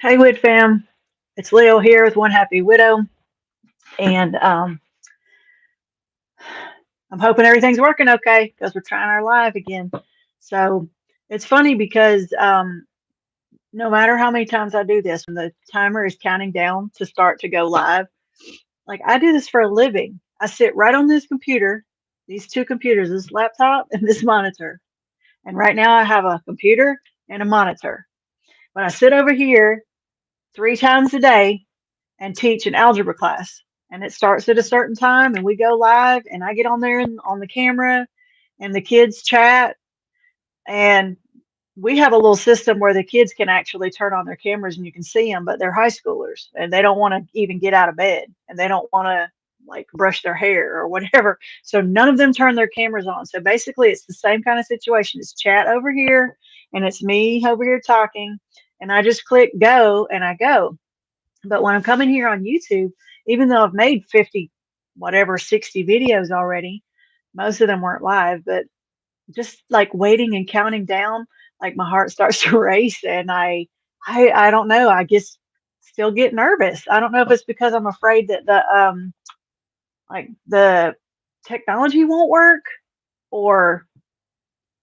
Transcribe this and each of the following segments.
Hey, Wid fam. It's Leo here with One Happy Widow, and I'm hoping everything's working okay because we're trying our live again. So it's funny because no matter how many times I do this, when the timer is counting down to start to go live, like I do this for a living. I sit right on this computer, these two computers, this laptop and this monitor. And right now I have a computer and a monitor. But I sit over here 3 times a day and teach an algebra class. And it starts at a certain time and we go live and I get on there and on the camera and the kids chat and we have a little system where the kids can actually turn on their cameras and you can see them, but they're high schoolers and they don't want to even get out of bed and they don't want to like brush their hair or whatever. So none of them turn their cameras on. So basically, it's the same kind of situation. It's chat over here and it's me over here talking, and I just click go and I go. But when I'm coming here on YouTube, even though I've made 50, whatever, 60 videos already, most of them weren't live, but just like waiting and counting down, like my heart starts to race and I don't know, I just still get nervous. I don't know if it's because I'm afraid that the technology won't work or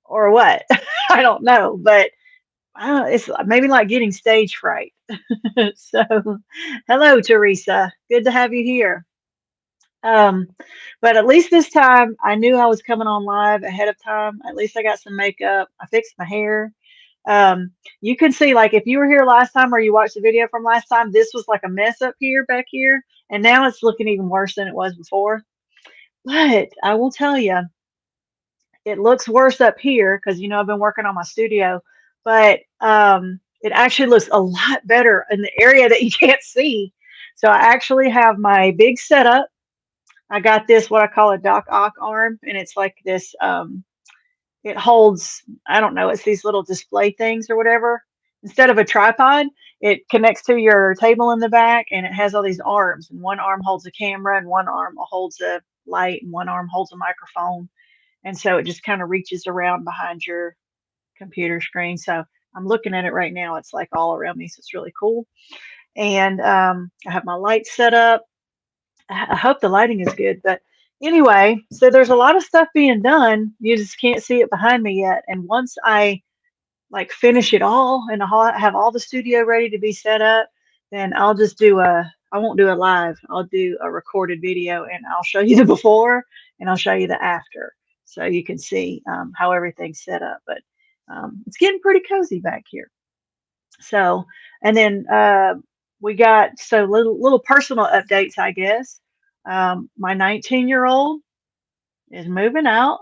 or what. I don't know, but I don't, it's maybe like getting stage fright. So, hello, Teresa. Good to have you here. Um, but at least this time I knew I was coming on live ahead of time. At least I got some makeup. I fixed my hair. You can see, like, if you were here last time or you watched the video from last time, this was like a mess up here, back here, and now it's looking even worse than it was before. But I will tell you, it looks worse up here because I've been working on my studio, but it actually looks a lot better in the area that you can't see. So I actually have my big setup. I got this what I call a Doc Ock arm, and it's like this. It holds, I don't know, it's these little display things or whatever. Instead of a tripod, it connects to your table in the back, and it has all these arms. And one arm holds a camera, and one arm holds a light, and one arm holds a microphone. And so it just kind of reaches around behind your computer screen. So I'm looking at it right now. It's like all around me, so it's really cool. And I have my lights set up. I hope the lighting is good. But anyway, so there's a lot of stuff being done. You just can't see it behind me yet. And once I like finish it all and have all the studio ready to be set up, then I'll just I won't do a live. I'll do a recorded video and I'll show you the before and I'll show you the after. So you can see how everything's set up. But it's getting pretty cozy back here. So, and then we got so little personal updates, I guess. My 19-year-old is moving out.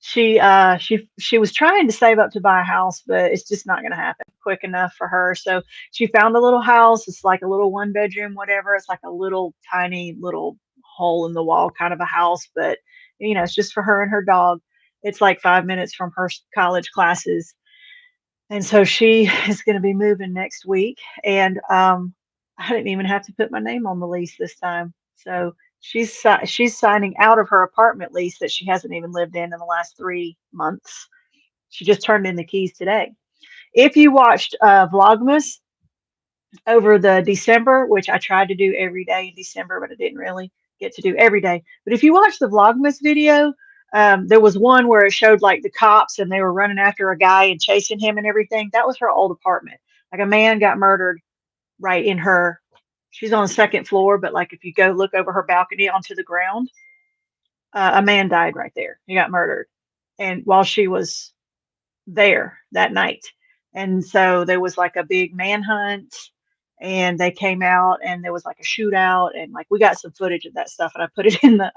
She was trying to save up to buy a house, but it's just not going to happen quick enough for her. So she found a little house. It's like a little one bedroom, whatever. It's like a little tiny little hole in the wall kind of a house, but it's just for her and her dog. It's like 5 minutes from her college classes, and so she is going to be moving next week. And I didn't even have to put my name on the lease this time. So she's signing out of her apartment lease that she hasn't even lived in the last 3 months. She just turned in the keys today. If you watched Vlogmas over the December, which I tried to do every day in December, but I didn't really get to do every day. But if you watch the Vlogmas video, there was one where it showed like the cops and they were running after a guy and chasing him and everything. That was her old apartment. Like a man got murdered right in her. She's on the second floor, but like if you go look over her balcony onto the ground, a man died right there. He got murdered, and while she was there that night. And so there was like a big manhunt and they came out and there was like a shootout, and like we got some footage of that stuff and I put it in the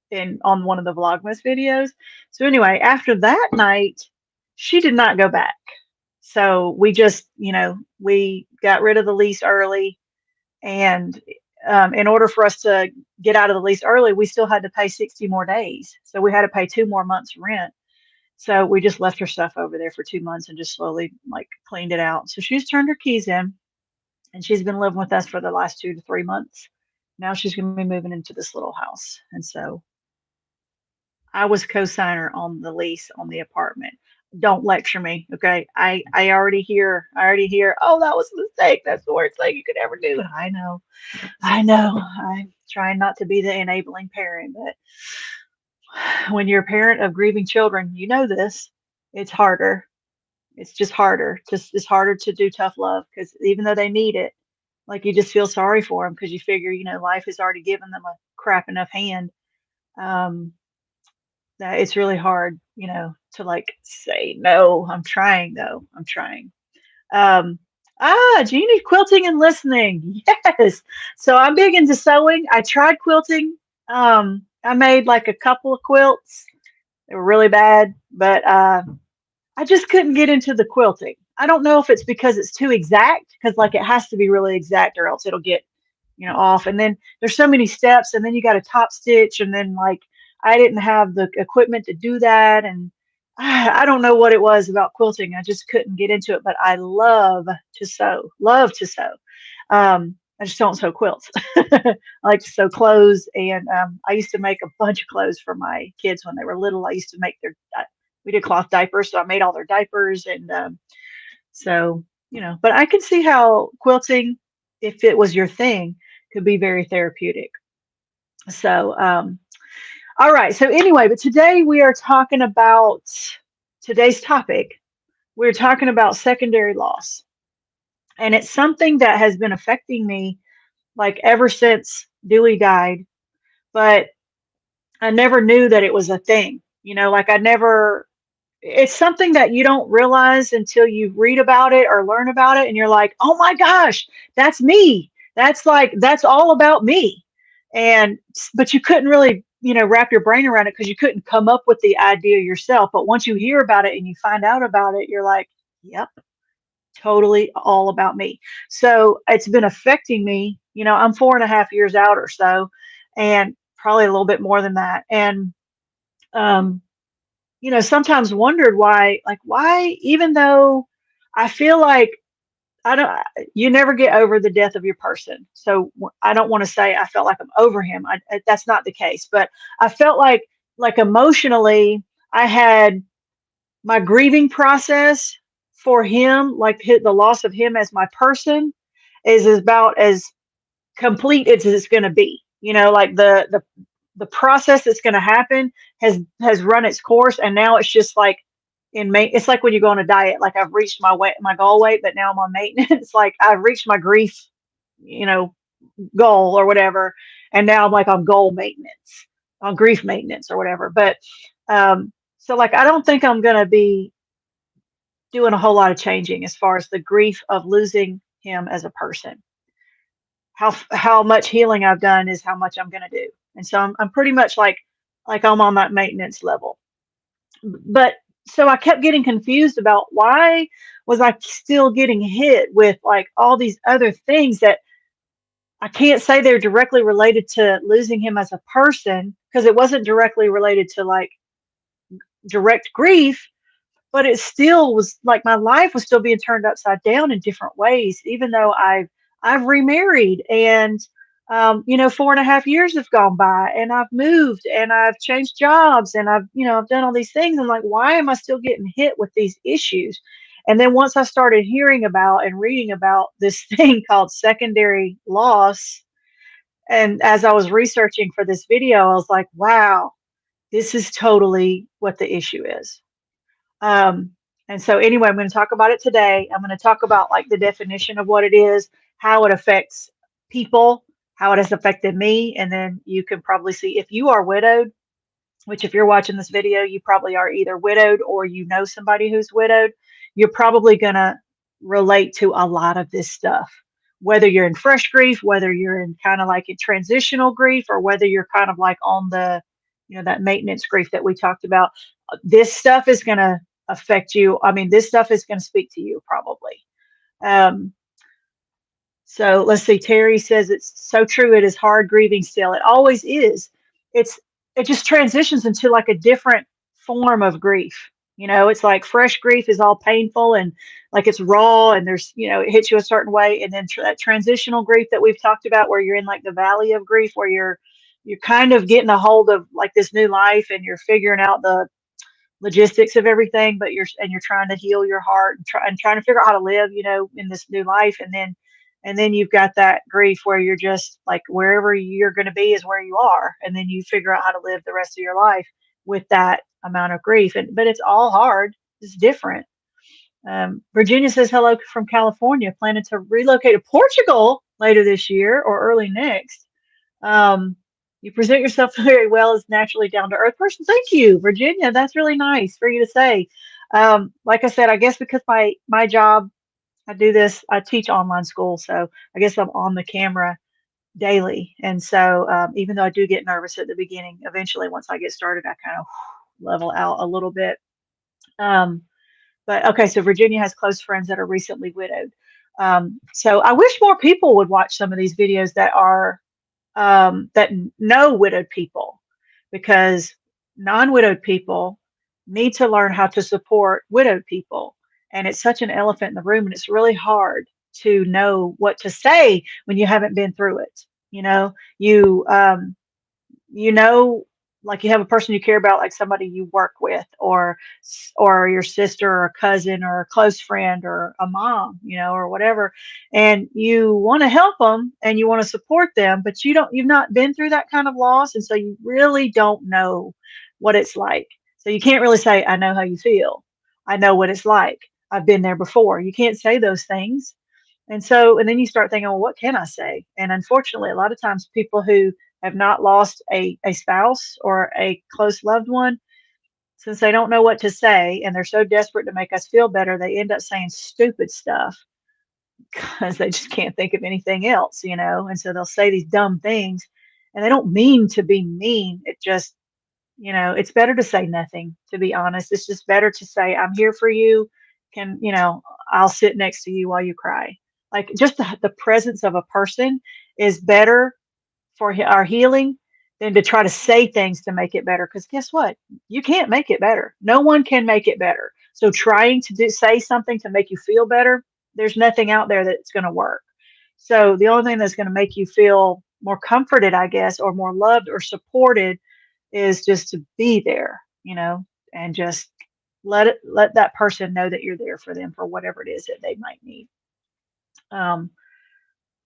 in on one of the Vlogmas videos. So anyway, after that night, she did not go back. So we just, we got rid of the lease early, and in order for us to get out of the lease early, we still had to pay 60 more days. So we had to pay 2 more months rent. So we just left her stuff over there for 2 months and just slowly like cleaned it out. So she's turned her keys in and she's been living with us for the last 2 to 3 months. Now she's going to be moving into this little house. And so I was co-signer on the lease on the apartment. don't lecture me, okay? I already hear, oh, that was a mistake. That's the worst thing you could ever do. I know. I'm trying not to be the enabling parent, but when you're a parent of grieving children, you know this. It's harder. It's just harder. Just it's harder to do tough love because even though they need it, like you just feel sorry for them because you figure, life has already given them a crap enough hand. Um, that it's really hard, to like say no. I'm trying though. I'm trying. Um, Jeannie, quilting and listening. Yes. So I'm big into sewing. I tried quilting. I made like a couple of quilts. They were really bad, but I just couldn't get into the quilting. I don't know if it's because it's too exact, because like it has to be really exact or else it'll get, off. And then there's so many steps, and then you got to top stitch, and then like I didn't have the equipment to do that, and I don't know what it was about quilting. I just couldn't get into it, but I love to sew. Love to sew. I just don't sew quilts. I like to sew clothes, and I used to make a bunch of clothes for my kids when they were little. I used to make their we did cloth diapers, so I made all their diapers, and so But I can see how quilting, if it was your thing, could be very therapeutic. So, all right. So anyway, but today we are talking about today's topic. We're talking about secondary loss, and it's something that has been affecting me like ever since Dewey died. But I never knew that it was a thing. Like I never it's something that you don't realize until you read about it or learn about it and you're like, "Oh my gosh, that's me. That's all about me." And but you couldn't really, wrap your brain around it because you couldn't come up with the idea yourself. But once you hear about it and you find out about it, you're like, "Yep, totally all about me." So it's been affecting me. I'm 4.5 years out or so, and probably a little bit more than that. And um sometimes wondered why, even though I feel like I don't, you never get over the death of your person. So I don't want to say I felt like I'm over him. That's not the case, but I felt like emotionally, I had my grieving process for him, like the loss of him as my person, is about as complete as it's going to be. Like the process that's going to happen has run its course, and now it's just like it's like when you go on a diet. Like I've reached my weight, my goal weight, but now I'm on maintenance. Like I've reached my grief, you know, goal or whatever, and now I'm like on goal maintenance, on grief maintenance or whatever. But so like I don't think I'm going to be doing a whole lot of changing as far as the grief of losing him as a person. How much healing I've done is how much I'm going to do. And so I'm pretty much like I'm on that maintenance level. But so I kept getting confused about why was I still getting hit with like all these other things that I can't say they're directly related to losing him as a person, because it wasn't directly related to like direct grief, but it still was like my life was still being turned upside down in different ways, even though I've remarried, and 4.5 years have gone by, and I've moved, and I've changed jobs, and I've done all these things. I'm like, why am I still getting hit with these issues? And then once I started hearing about and reading about this thing called secondary loss, and as I was researching for this video, I was like, wow, this is totally what the issue is. um, and so anyway, I'm going to talk about it today. I'm going to talk about like the definition of what it is, how it affects people, how it has affected me, and then you can probably see if you are widowed, which if you're watching this video, you probably are either widowed or you know somebody who's widowed. You're probably going to relate to a lot of this stuff. Whether you're in fresh grief, whether you're in kind of like a transitional grief, or whether you're kind of like on the, that maintenance grief that we talked about, this stuff is going to affect you. I mean, this stuff is going to speak to you probably. Um, so let's see. Terry says it's so true. It is hard grieving still. It always is. It's it just transitions into like a different form of grief. It's like fresh grief is all painful and like it's raw, and there's it hits you a certain way, and then that transitional grief that we've talked about, where you're in like the valley of grief, where you're kind of getting a hold of like this new life, and you're figuring out logistics of everything, but you're trying to heal your heart and trying to figure out how to live, in this new life. And then you've got that grief where you're just like wherever you're going to be is where you are, and then you figure out how to live the rest of your life with that amount of grief. And but it's all hard. It's different. Virginia says hello from California, planning to relocate to Portugal later this year or early next. Um, you present yourself very well as naturally down to earth person. Thank you, Virginia. That's really nice for you to say. Like I said, I guess because my job, I do this. I teach online school, so I guess I'm on the camera daily. And so even though I do get nervous at the beginning, eventually once I get started, I kind of level out a little bit. Um, but okay, so Virginia has close friends that are recently widowed. So I wish more people would watch some of these videos that know widowed people, because non-widowed people need to learn how to support widowed people. And it's such an elephant in the room, and it's really hard to know what to say when you haven't been through it. You know, like you have a person you care about, like somebody you work with, or your sister or a cousin or a close friend or a mom, or whatever, and you want to help them and you want to support them, but you've not been through that kind of loss, and so you really don't know what it's like. So you can't really say, I know how you feel. I know what it's like. I've been there before. You can't say those things. And then you start thinking, well, what can I say? And unfortunately, a lot of times people who have not lost a spouse or a close loved one, since they don't know what to say and they're so desperate to make us feel better, they end up saying stupid stuff because they just can't think of anything else. And so they'll say these dumb things, and they don't mean to be mean. It's better to say nothing, to be honest. It's just better to say, I'm here for you. I'll sit next to you while you cry. Like, just the presence of a person is better for our healing than to try to say things to make it better. Because guess what? You can't make it better. No one can make it better. So trying to say something to make you feel better, there's nothing out there that's going to work. So the only thing that's going to make you feel more comforted, I guess, or more loved or supported, is just to be there, and just let that person know that you're there for them for whatever it is that they might need. Um,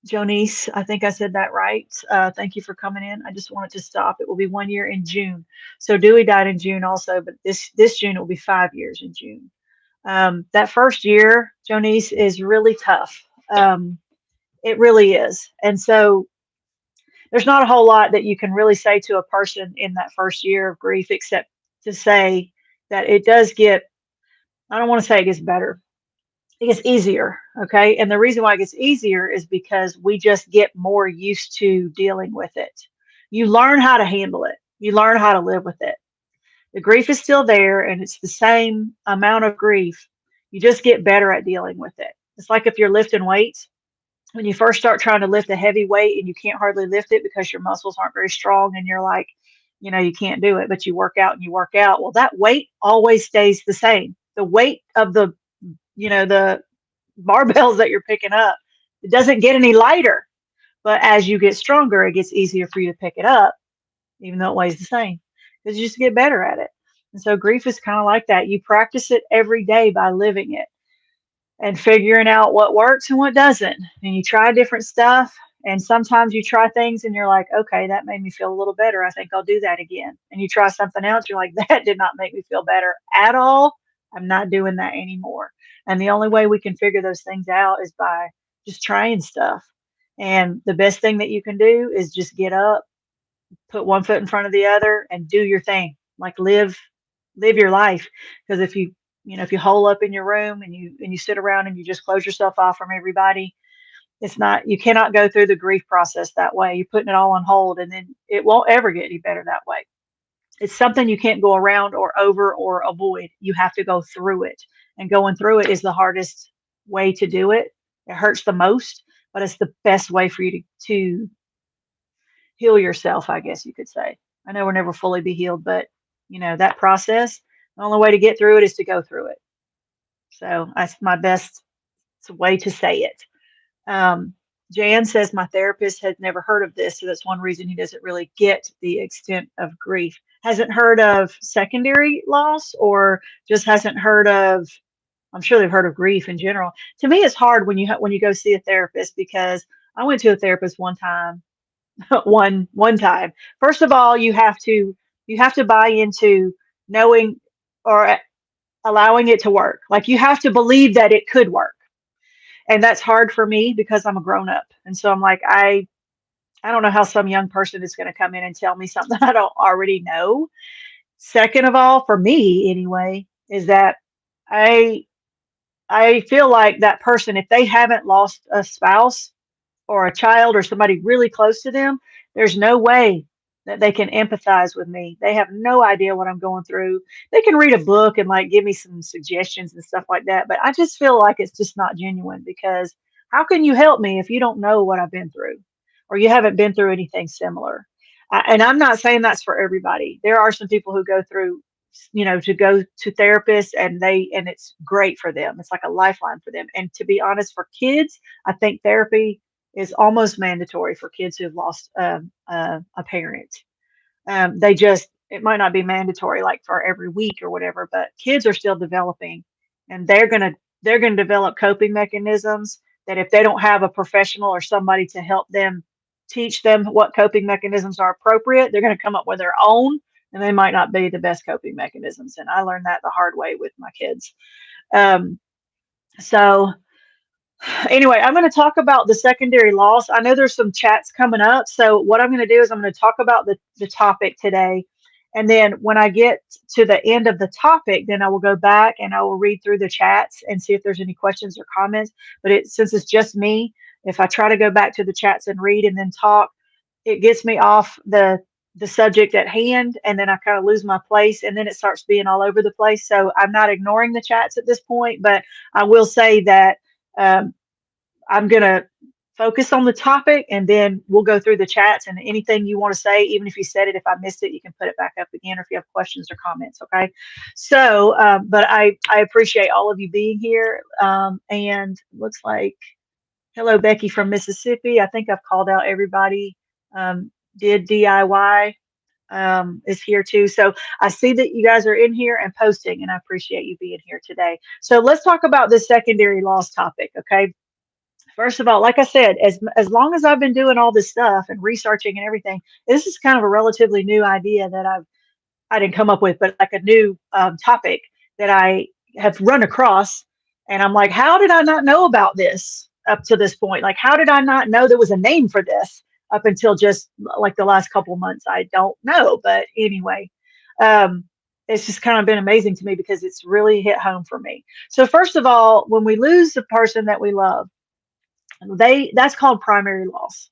Jonice, I think I said that right. Thank you for coming in. I just wanted to stop. It will be 1 year in June. So Dewey died in June also, but this June it will be 5 years in June. That first year, Jonice, is really tough. It really is. And so there's not a whole lot that you can really say to a person in that first year of grief, except to say that it does get, I don't want to say it gets better. It gets easier. Okay. And the reason why it gets easier is because we just get more used to dealing with it. You learn how to handle it, you learn how to live with it. The grief is still there, and it's the same amount of grief. You just get better at dealing with it. It's like if you're lifting weights. When you first start trying to lift a heavy weight and you can't hardly lift it because your muscles aren't very strong, and you're like, you can't do it, but you work out and you work out. Well, that weight always stays the same. The weight of the barbells that you're picking up, it doesn't get any lighter. But as you get stronger, it gets easier for you to pick it up, even though it weighs the same, because you just get better at it. And so grief is kind of like that. You practice it every day by living it and figuring out what works and what doesn't. And you try different stuff. And sometimes you try things and you're like, okay, that made me feel a little better. I think I'll do that again. And you try something else, you're like, that did not make me feel better at all. I'm not doing that anymore. And the only way we can figure those things out is by just trying stuff. And the best thing that you can do is just get up, put one foot in front of the other, and do your thing. Like, live your life. Because if you hole up in your room and you sit around and you just close yourself off from everybody, you cannot go through the grief process that way. You're putting it all on hold, and then it won't ever get any better that way. It's something you can't go around or over or avoid. You have to go through it. And going through it is the hardest way to do it. It hurts the most, but it's the best way for you to heal yourself, I guess you could say. I know we'll never fully be healed, but that process, the only way to get through it is to go through it. So that's my best way to say it. Jan says my therapist had never heard of this, so that's one reason he doesn't really get the extent of grief. hasn't heard of secondary loss or just hasn't heard of, I'm sure they've heard of grief in general. To me, it's hard when when you go see a therapist because I went to a therapist one time, one time. First of all, you have to buy into knowing or allowing it to work. Like you have to believe that it could work. And that's hard for me because I'm a grown up. And so I'm like, I don't know how some young person is going to come in and tell me something I don't already know. Second of all, for me anyway, is that I I feel like that person, if they haven't lost a spouse or a child or somebody really close to them, there's no way that they can empathize with me. They have no idea what I'm going through. They can read a book and like give me some suggestions and stuff like that, but I just feel like it's just not genuine because how can you help me if you don't know what I've been through or you haven't been through anything similar? And I'm not saying that's for everybody. There are some people who go through, to go to therapists and it's great for them. It's like a lifeline for them. And to be honest, for kids, I think therapy is almost mandatory for kids who've lost a parent. They just, it might not be mandatory like for every week or whatever, but kids are still developing and they're going to develop coping mechanisms that if they don't have a professional or somebody to help them teach them what coping mechanisms are appropriate, they're going to come up with their own and they might not be the best coping mechanisms. And I learned that the hard way with my kids. Um, so anyway, I'm going to talk about the secondary loss. I know there's some chats coming up. So what I'm going to do is I'm going to talk about the topic today. And then when I get to the end of the topic, then I will go back and I will read through the chats and see if there's any questions or comments. But since it's just me, if I try to go back to the chats and read and then talk, it gets me off the subject at hand and then I kind of lose my place and then it starts being all over the place. So I'm not ignoring the chats at this point, but I will say that um, I'm going to focus on the topic and then we'll go through the chats and anything you want to say, even if you said it, if I missed it, you can put it back up again or if you have questions or comments. Okay. So, but I appreciate all of you being here. And looks like, hello, Becky from Mississippi. I think I've called out everybody. Did DIY is here too. So I see that you guys are in here and posting, and I appreciate you being here today. So let's talk about this secondary loss topic. Okay. First of all, like I said, as long as I've been doing all this stuff and researching and everything, this is kind of a relatively new idea that I didn't come up with, but like a new topic that I have run across, and I'm like, how did I not know about this up to this point? Like, how did I not know there was a name for this up until just like the last couple months? I don't know, but anyway, um, it's just kind of been amazing to me because it's really hit home for me. So first of all, when we lose the person that we love, that's called primary loss.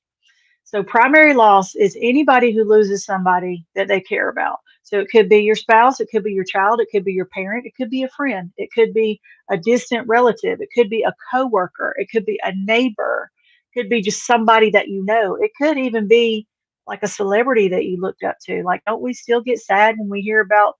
So primary loss is anybody who loses somebody that they care about. So it could be your spouse, it could be your child, it could be your parent, it could be a friend, it could be a distant relative, it could be a coworker, it could be a neighbor, it could be just somebody that you know. It could even be like a celebrity that you looked up to. Like, don't we still get sad when we hear about,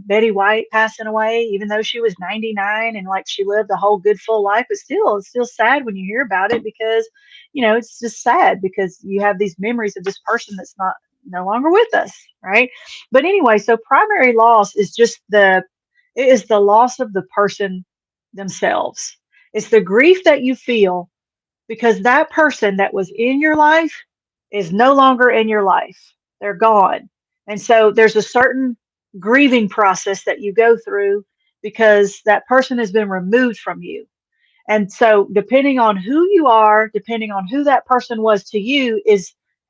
Betty White passing away, even though she was 99 and like she lived a whole good full life, but still, it's still sad when you hear about it because it's just sad because you have these memories of this person that's not no longer with us, right? But anyway, so primary loss is just it is the loss of the person themselves. It's the grief that you feel because that person that was in your life is no longer in your life. They're gone. And so there's a certain grieving process that you go through because that person has been removed from you. And so, depending on who you are, depending on who that person was to you,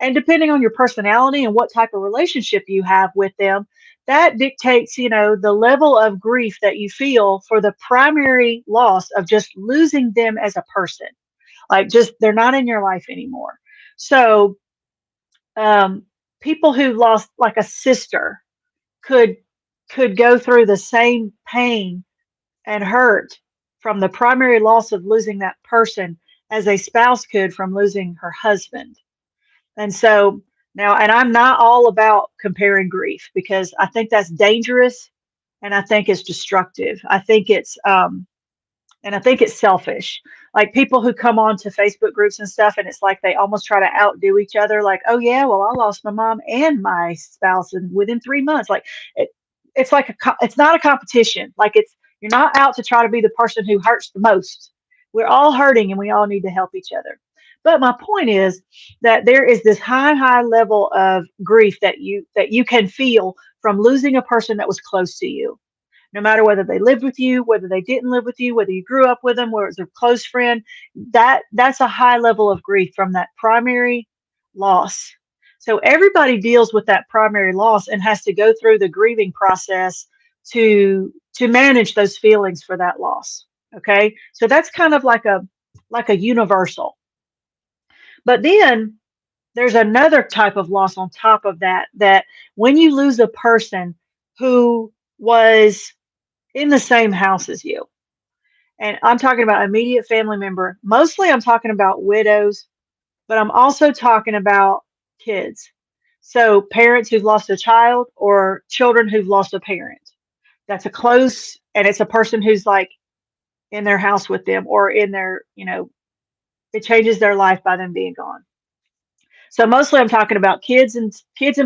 and depending on your personality and what type of relationship you have with them, that dictates, the level of grief that you feel for the primary loss of just losing them as a person. Like, just they're not in your life anymore. So, um, people who lost like a sister could go through the same pain and hurt from the primary loss of losing that person as a spouse could from losing her husband. And so now, and I'm not all about comparing grief because I think that's dangerous and I think it's destructive. I think And I think it's selfish. Like people who come on to Facebook groups and stuff, and it's like they almost try to outdo each other. Like, oh yeah, well I lost my mom and my spouse, and within 3 months, like it, it's like it's not a competition. Like you're not out to try to be the person who hurts the most. We're all hurting, and we all need to help each other. But my point is that there is this high level of grief that you can feel from losing a person that was close to you, no matter whether they lived with you, whether they didn't live with you, whether you grew up with them, whether it's a close friend. That's a high level of grief from that primary loss. So everybody deals with that primary loss and has to go through the grieving process to manage those feelings for that loss. Okay, so that's kind of like a universal. But then there's another type of loss on top of that, that when you lose a person who was in the same house as you. And I'm talking about immediate family member. Mostly I'm talking about widows, but I'm also talking about kids. So parents who've lost a child or children who've lost a parent. That's a close, and it's a person who's like in their house with them or in their, it changes their life by them being gone. So mostly I'm talking about kids and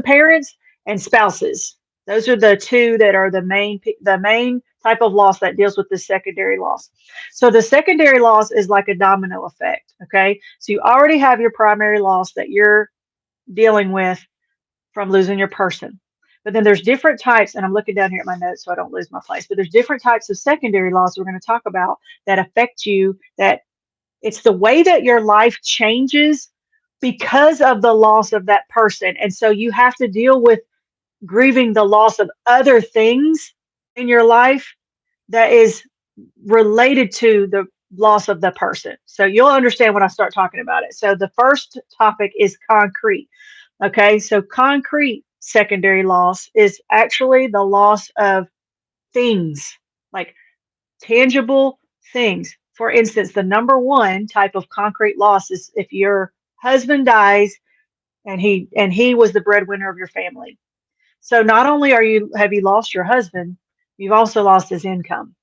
parents and spouses. Those are the two that are the main type of loss that deals with the secondary loss. So the secondary loss is like a domino effect. Okay. So you already have your primary loss that you're dealing with from losing your person. But then there's different types, and I'm looking down here at my notes so I don't lose my place. But there's different types of secondary loss we're going to talk about that affect you, that it's the way that your life changes because of the loss of that person. And so you have to deal with grieving the loss of other things in your life that is related to the loss of the person. So you'll understand when I start talking about it. So the first topic is concrete. Okay. So concrete secondary loss is actually the loss of things, like tangible things. For instance, the number one type of concrete loss is if your husband dies and he was the breadwinner of your family. So not only have you lost your husband, you've also lost his income.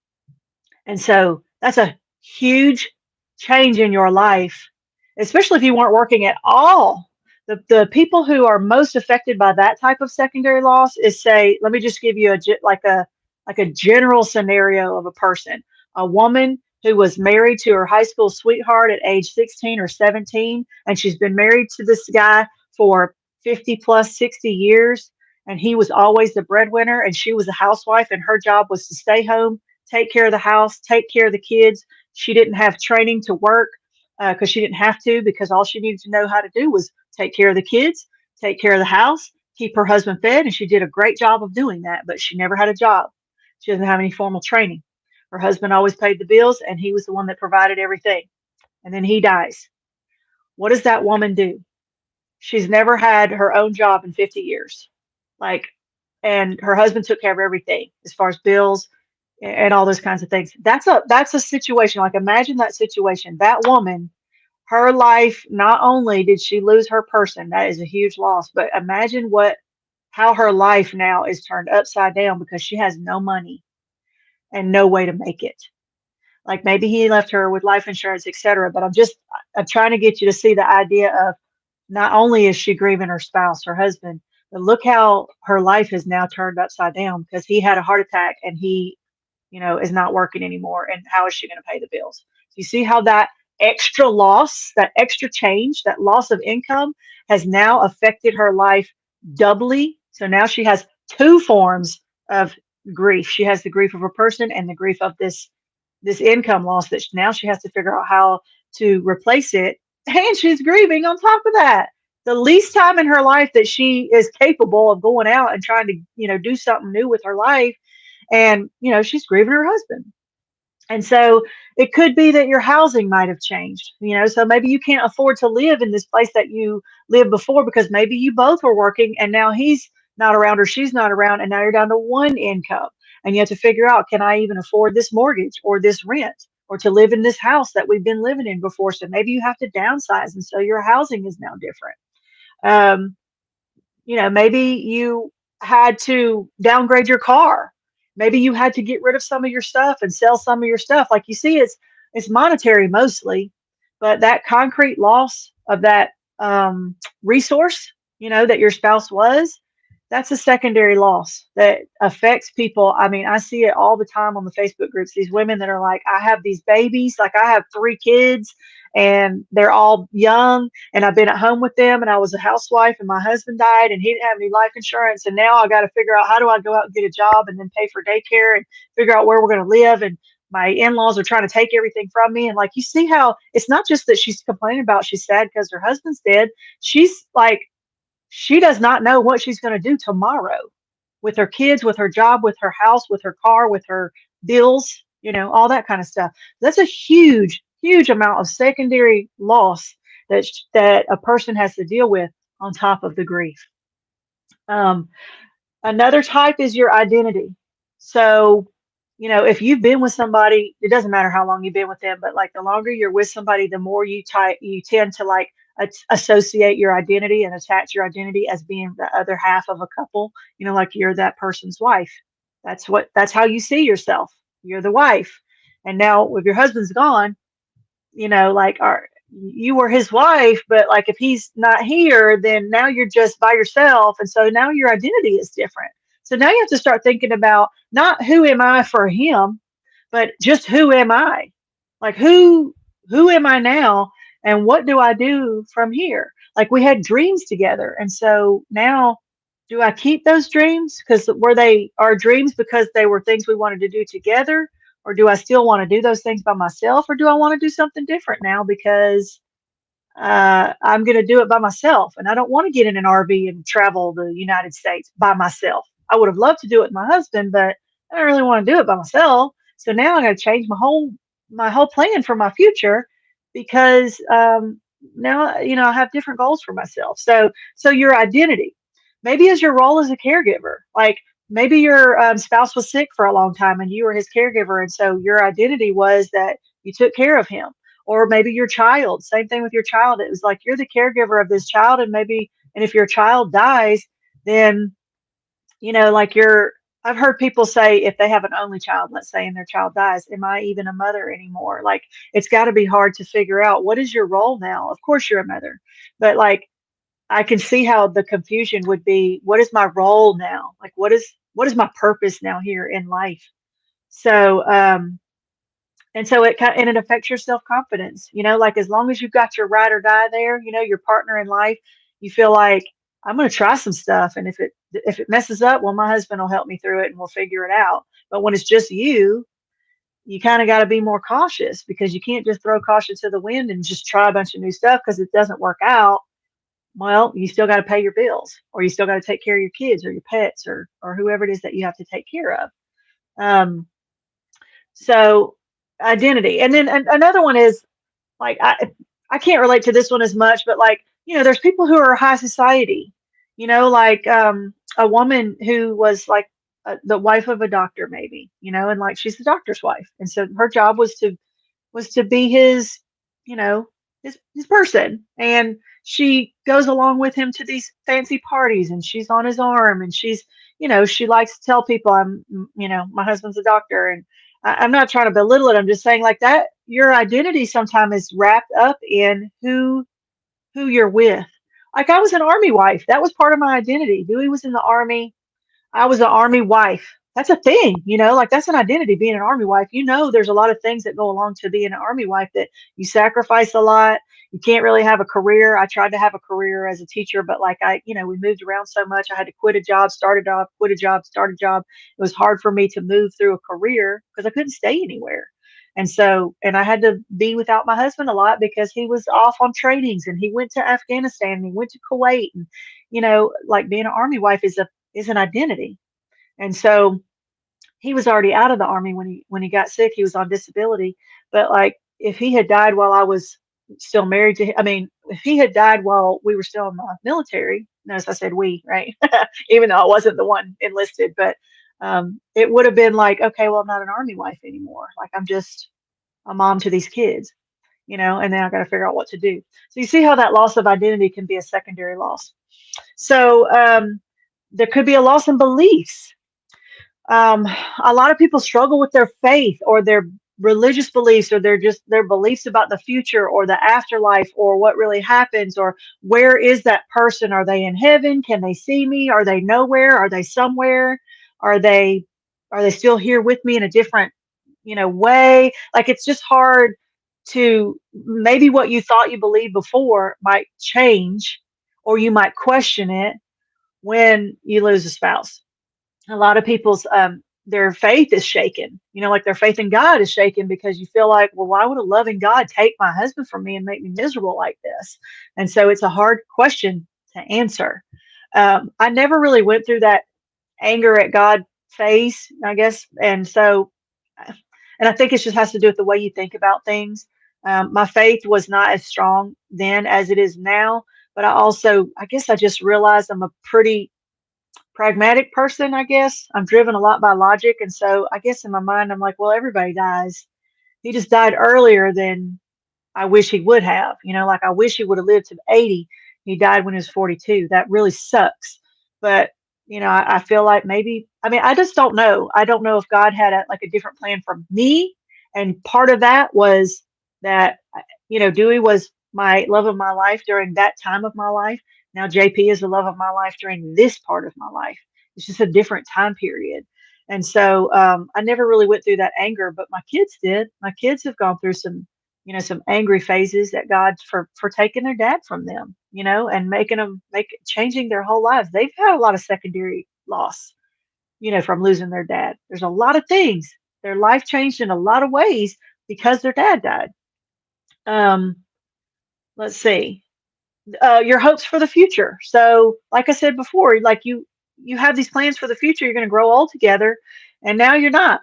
And so that's a huge change in your life, especially if you weren't working at all. The people who are most affected by that type of secondary loss is, say, let me just give you like a general scenario of a person, a woman who was married to her high school sweetheart at age 16 or 17, and she's been married to this guy for 50 plus 60 years, and he was always the breadwinner, and she was a housewife, and her job was to stay home, take care of the house, take care of the kids. She didn't have training to work because she didn't have to, because all she needed to know how to do was take care of the kids, take care of the house, keep her husband fed, and she did a great job of doing that, but she never had a job. She doesn't have any formal training. Her husband always paid the bills, and he was the one that provided everything. And then he dies. What does that woman do? She's never had her own job in 50 years. Like, and her husband took care of everything as far as bills and all those kinds of things. That's a situation. Like, imagine that situation. That woman, her life, not only did she lose her person, that is a huge loss, but imagine how her life now is turned upside down because she has no money and no way to make it. Like, maybe he left her with life insurance, etc. But I'm trying to get you to see the idea of, not only is she grieving her spouse, her husband, but look how her life has now turned upside down because he had a heart attack and he, is not working anymore. And how is she going to pay the bills? So you see how that extra loss, that extra change, that loss of income has now affected her life doubly. So now she has two forms of grief. She has the grief of a person and the grief of this income loss that now she has to figure out how to replace it. And she's grieving on top of that. The least time in her life that she is capable of going out and trying to, do something new with her life. And, she's grieving her husband. And so it could be that your housing might have changed, so maybe you can't afford to live in this place that you lived before because maybe you both were working and now he's not around or she's not around. And now you're down to one income and you have to figure out, can I even afford this mortgage or this rent or to live in this house that we've been living in before? So maybe you have to downsize. And so your housing is now different. Um, Maybe you had to downgrade your car Maybe you had to get rid of some of your stuff and sell some of your stuff. Like you see, it's monetary mostly, but that concrete loss of that resource, that your spouse was, that's a secondary loss that affects people. I mean, I see it all the time on the Facebook groups. These women that are like, I have these babies, like I have 3 kids and they're all young and I've been at home with them and I was a housewife and my husband died and he didn't have any life insurance. And now I got to figure out how do I go out and get a job and then pay for daycare and figure out where we're going to live. And my in-laws are trying to take everything from me. And like, you see how it's not just that she's complaining about she's sad because her husband's dead. She's like, she does not know what she's going to do tomorrow with her kids, with her job, with her house, with her car, with her bills, all that kind of stuff. That's a huge, huge amount of secondary loss that a person has to deal with on top of the grief. Um, Another type is your identity. So, if you've been with somebody, it doesn't matter how long you've been with them, but like the longer you're with somebody, the more you tend to like associate your identity and attach your identity as being the other half of a couple, like you're that person's wife. That's how you see yourself. You're the wife. And now if your husband's gone, like you were his wife, but like if he's not here, then now you're just by yourself. And so now your identity is different. So now you have to start thinking about not who am I for him, but just who am I? Like who am I now and what do I do from here? Like we had dreams together. And so now do I keep those dreams? Because were they our dreams because they were things we wanted to do together? Or do I still want to do those things by myself? Or do I want to do something different now because I'm going to do it by myself? And I don't want to get in an RV and travel the United States by myself. I would have loved to do it with my husband, but I don't really want to do it by myself. So now I'm going to change my whole plan for my future because now I have different goals for myself. So your identity maybe is your role as a caregiver. Like maybe your spouse was sick for a long time and you were his caregiver, and so your identity was that you took care of him. Or maybe your child, same thing with your child. It was like you're the caregiver of this child, and if your child dies, then like I've heard people say if they have an only child, let's say, and their child dies, am I even a mother anymore? Like it's got to be hard to figure out what is your role now. Of course you're a mother, but like I can see how the confusion would be, what is my role now? Like what is my purpose now here in life? So and so it affects your self-confidence. Like as long as you've got your ride or die there, your partner in life, you feel like I'm going to try some stuff, and if it messes up, well, my husband will help me through it and we'll figure it out. But when it's just you kind of got to be more cautious because you can't just throw caution to the wind and just try a bunch of new stuff because it doesn't work out. Well, you still got to pay your bills, or you still got to take care of your kids or your pets or whoever it is that you have to take care of. Um, so identity, and then another one is like I can't relate to this one as much, but like there's people who are high society, like a woman who was like the wife of a doctor, maybe, and like she's the doctor's wife, and so her job was to be his, his person. And she goes along with him to these fancy parties and she's on his arm and she likes to tell people my husband's a doctor. And I'm not trying to belittle it. I'm just saying like that, your identity sometimes is wrapped up in who you're with. Like I was an army wife. That was part of my identity. Dewey was in the army. I was an army wife. That's a thing, like that's an identity, being an army wife. There's a lot of things that go along to being an army wife that you sacrifice a lot. You can't really have a career. I tried to have a career as a teacher, but like we moved around so much. I had to quit a job, start a job, quit a job, start a job. It was hard for me to move through a career because I couldn't stay anywhere. And I had to be without my husband a lot because he was off on trainings and he went to Afghanistan and he went to Kuwait. And, like being an army wife is an identity. And so he was already out of the army when he got sick. He was on disability. But like if he had died while I was still married to him, I mean, if he had died while we were still in the military, notice I said we, right? Even though I wasn't the one enlisted, but it would have been like, okay, well, I'm not an army wife anymore. Like I'm just a mom to these kids, and then I got to figure out what to do. So you see how that loss of identity can be a secondary loss. So there could be a loss in beliefs. Um, a lot of people struggle with their faith or their religious beliefs or their beliefs about the future or the afterlife or what really happens or where is that person? Are they in heaven? Can they see me? Are they nowhere? Are they somewhere? Are they are they still here with me in a different, way? Like it's just hard to maybe what you thought you believed before might change or you might question it when you lose a spouse. A lot of people's their faith is shaken. Like their faith in God is shaken because you feel like, well, why would a loving God take my husband from me and make me miserable like this? And so it's a hard question to answer. I never really went through that anger at God phase, I guess, and I think it just has to do with the way you think about things. My faith was not as strong then as it is now, but I guess I just realized I'm a pretty pragmatic person, I guess. I'm driven a lot by logic. And so I guess in my mind, I'm like, well, everybody dies. He just died earlier than I wish he would have. Like I wish he would have lived to 80. He died when he was 42. That really sucks. But, I feel like maybe, I mean, I just don't know. I don't know if God had a different plan for me. And part of that was that, Dewey was my love of my life during that time of my life. Now JP is the love of my life during this part of my life. It's just a different time period. And so I never really went through that anger, but my kids did. My kids have gone through some angry phases at God for taking their dad from them, and making them make changing their whole lives. They've had a lot of secondary loss, from losing their dad. There's a lot of things. Their life changed in a lot of ways because their dad died. Um, let's see. Your hopes for the future. So, like I said before, like you have these plans for the future. You're going to grow old together, and now you're not.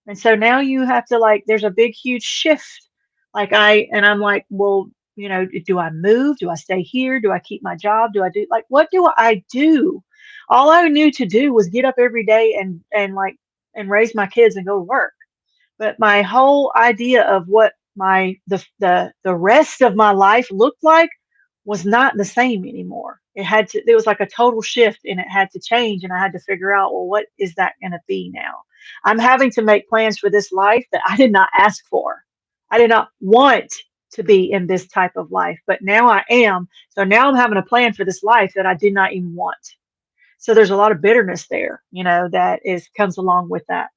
And so now you have to there's a big, huge shift. I'm like, well, do I move? Do I stay here? Do I keep my job? What do I do? All I knew to do was get up every day and raise my kids and go to work. But my whole idea of what the rest of my life looked like was not the same anymore. It was like a total shift and it had to change and I had to figure out, well, what is that going to be now? I'm having to make plans for this life that I did not ask for. I did not want to be in this type of life, but now I am. So now I'm having a plan for this life that I did not even want. So there's a lot of bitterness there, that is comes along with that.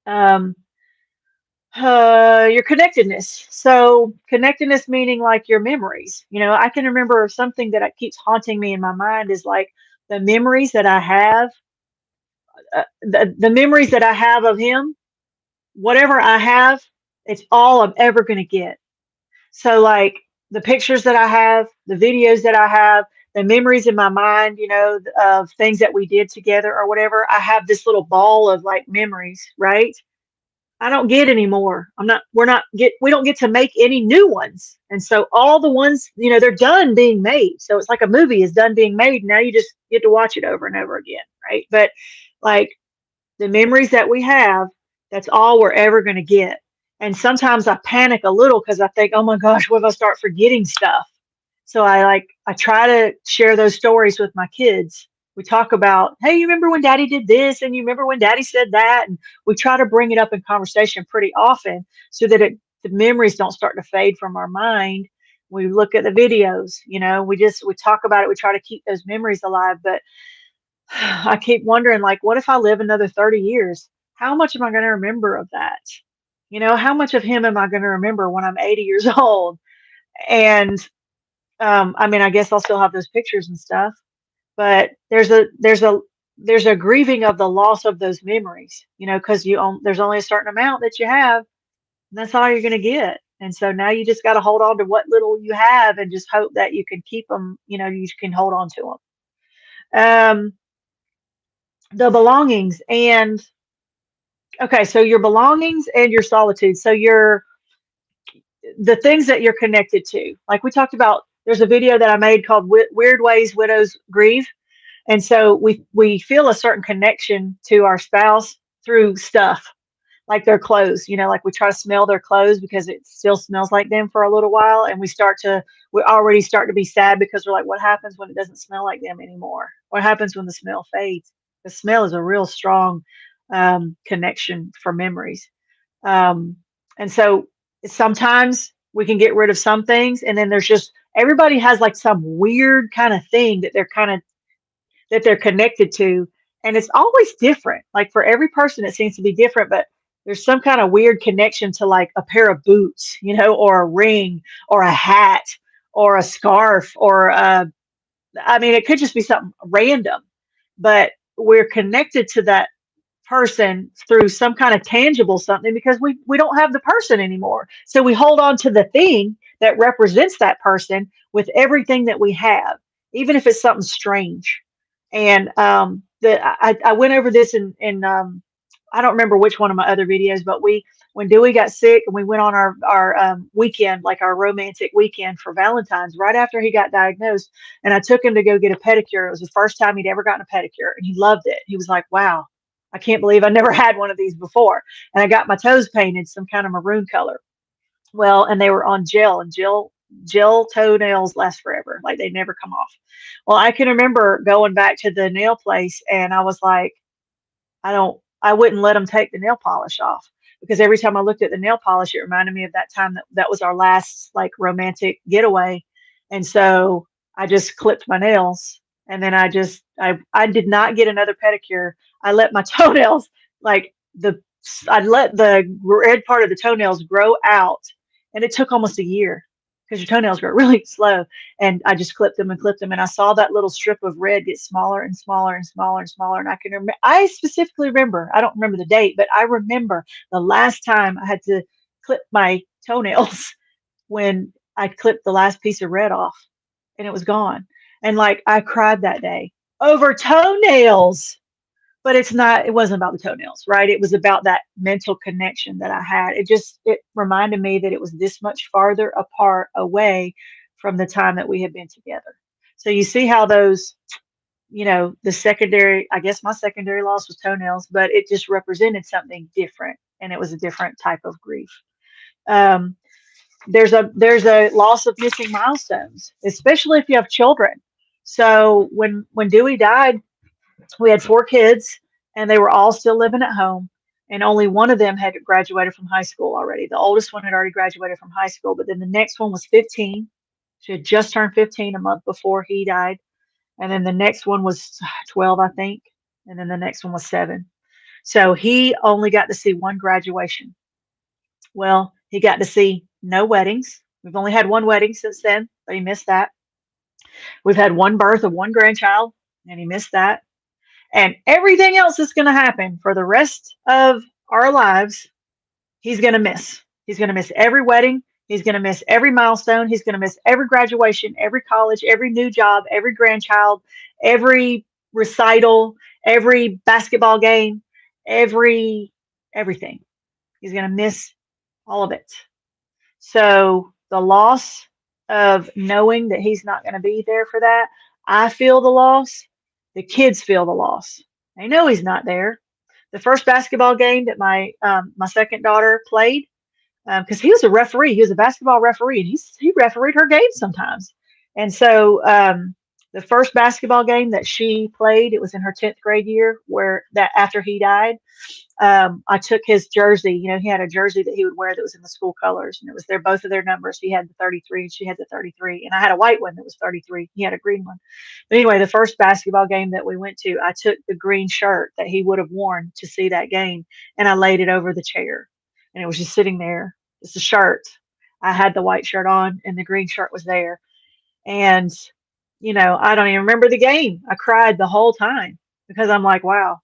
Um, your connectedness. So connectedness meaning like your memories. I can remember something that keeps haunting me in my mind is like the memories that I have, the memories that I have of him. Whatever I have, it's all I'm ever going to get. So like the pictures that I have, the videos that I have, the memories in my mind, of things that we did together or whatever. I have this little ball of like memories, right? I don't get anymore. We don't get to make any new ones. And so all the ones, they're done being made. So it's like a movie is done being made. Now you just get to watch it over and over again. Right. But like the memories that we have, that's all we're ever going to get. And sometimes I panic a little because I think, oh my gosh, what if I start forgetting stuff? So I try to share those stories with my kids. We talk about, hey, you remember when daddy did this and you remember when daddy said that? And we try to bring it up in conversation pretty often so that the memories don't start to fade from our mind. We look at the videos, we talk about it. We try to keep those memories alive. But I keep wondering, like, what if I live another 30 years? How much am I going to remember of that? How much of him am I going to remember when I'm 80 years old? And I mean, I guess I'll still have those pictures and stuff, but there's a grieving of the loss of those memories, because there's only a certain amount that you have, and that's all you're going to get. And so now you just got to hold on to what little you have and just hope that you can keep them, you can hold on to them. The belongings and okay, so your belongings and your solitude. So the things that you're connected to. Like we talked about, there's a video that I made called Weird Ways Widows Grieve. And so we feel a certain connection to our spouse through stuff, like their clothes, like we try to smell their clothes because it still smells like them for a little while. And we already start to be sad because we're like, what happens when it doesn't smell like them anymore? What happens when the smell fades? The smell is a real strong connection for memories. Um, and so sometimes we can get rid of some things, and then there's just everybody has like some weird kind of thing that they're connected to, and it's always different. Like for every person, it seems to be different, but there's some kind of weird connection to like a pair of boots, or a ring, or a hat, or a scarf, or I mean, it could just be something random, but we're connected to that person through some kind of tangible something because we don't have the person anymore. So we hold on to the thing that represents that person with everything that we have, even if it's something strange. And I went over this in I don't remember which one of my other videos, but when Dewey got sick and we went on our weekend, like our romantic weekend for Valentine's, right after he got diagnosed, and I took him to go get a pedicure. It was the first time he'd ever gotten a pedicure, and he loved it. He was like, "Wow, I can't believe I never had one of these before." And I got my toes painted some kind of maroon color. Well, and they were on gel, and gel toenails last forever. Like they never come off. Well, I can remember going back to the nail place and I was like, I wouldn't let them take the nail polish off because every time I looked at the nail polish, it reminded me of that time that was our last like romantic getaway. And so I just clipped my nails, and then I did not get another pedicure. I let my toenails like I let the red part of the toenails grow out, and it took almost a year because your toenails grow really slow. And I just clipped them and clipped them, and I saw that little strip of red get smaller and smaller and smaller and smaller. And I specifically remember, I don't remember the date, but I remember the last time I had to clip my toenails when I clipped the last piece of red off, and it was gone. And like I cried that day over toenails. But it wasn't about the toenails, right? It was about that mental connection that I had. It reminded me that it was this much farther apart away from the time that we had been together. So you see how those, the secondary, I guess my secondary loss was toenails, but it just represented something different, and it was a different type of grief. Um, there's a loss of missing milestones, especially if you have children. So when Dewey died, we had 4 kids, and they were all still living at home. And only one of them had graduated from high school already. The oldest one had already graduated from high school, but then the next one was 15. She had just turned 15 a month before he died. And then the next one was 12, I think. And then the next one was 7. So he only got to see one graduation. Well, he got to see no weddings. We've only had one wedding since then, but he missed that. We've had one birth of one grandchild, and he missed that. And everything else that's going to happen for the rest of our lives, he's going to miss. He's going to miss every wedding. He's going to miss every milestone. He's going to miss every graduation, every college, every new job, every grandchild, every recital, every basketball game, everything. He's going to miss all of it. So the loss of knowing that he's not going to be there for that, I feel the loss. The kids feel the loss. They know he's not there. The first basketball game that my second daughter played, because he was a referee, he was a basketball referee, and he refereed her games sometimes. And so the first basketball game that she played, it was in her 10th grade year, where that after he died, I took his jersey. He had a jersey that he would wear that was in the school colors, and it was both of their numbers. He had the 33, and she had the 33, and I had a white one that was 33. He had a green one. But anyway, the first basketball game that we went to, I took the green shirt that he would have worn to see that game, and I laid it over the chair, and it was just sitting there. It's a shirt. I had the white shirt on, and the green shirt was there. And I don't even remember the game. I cried the whole time because I'm like, wow,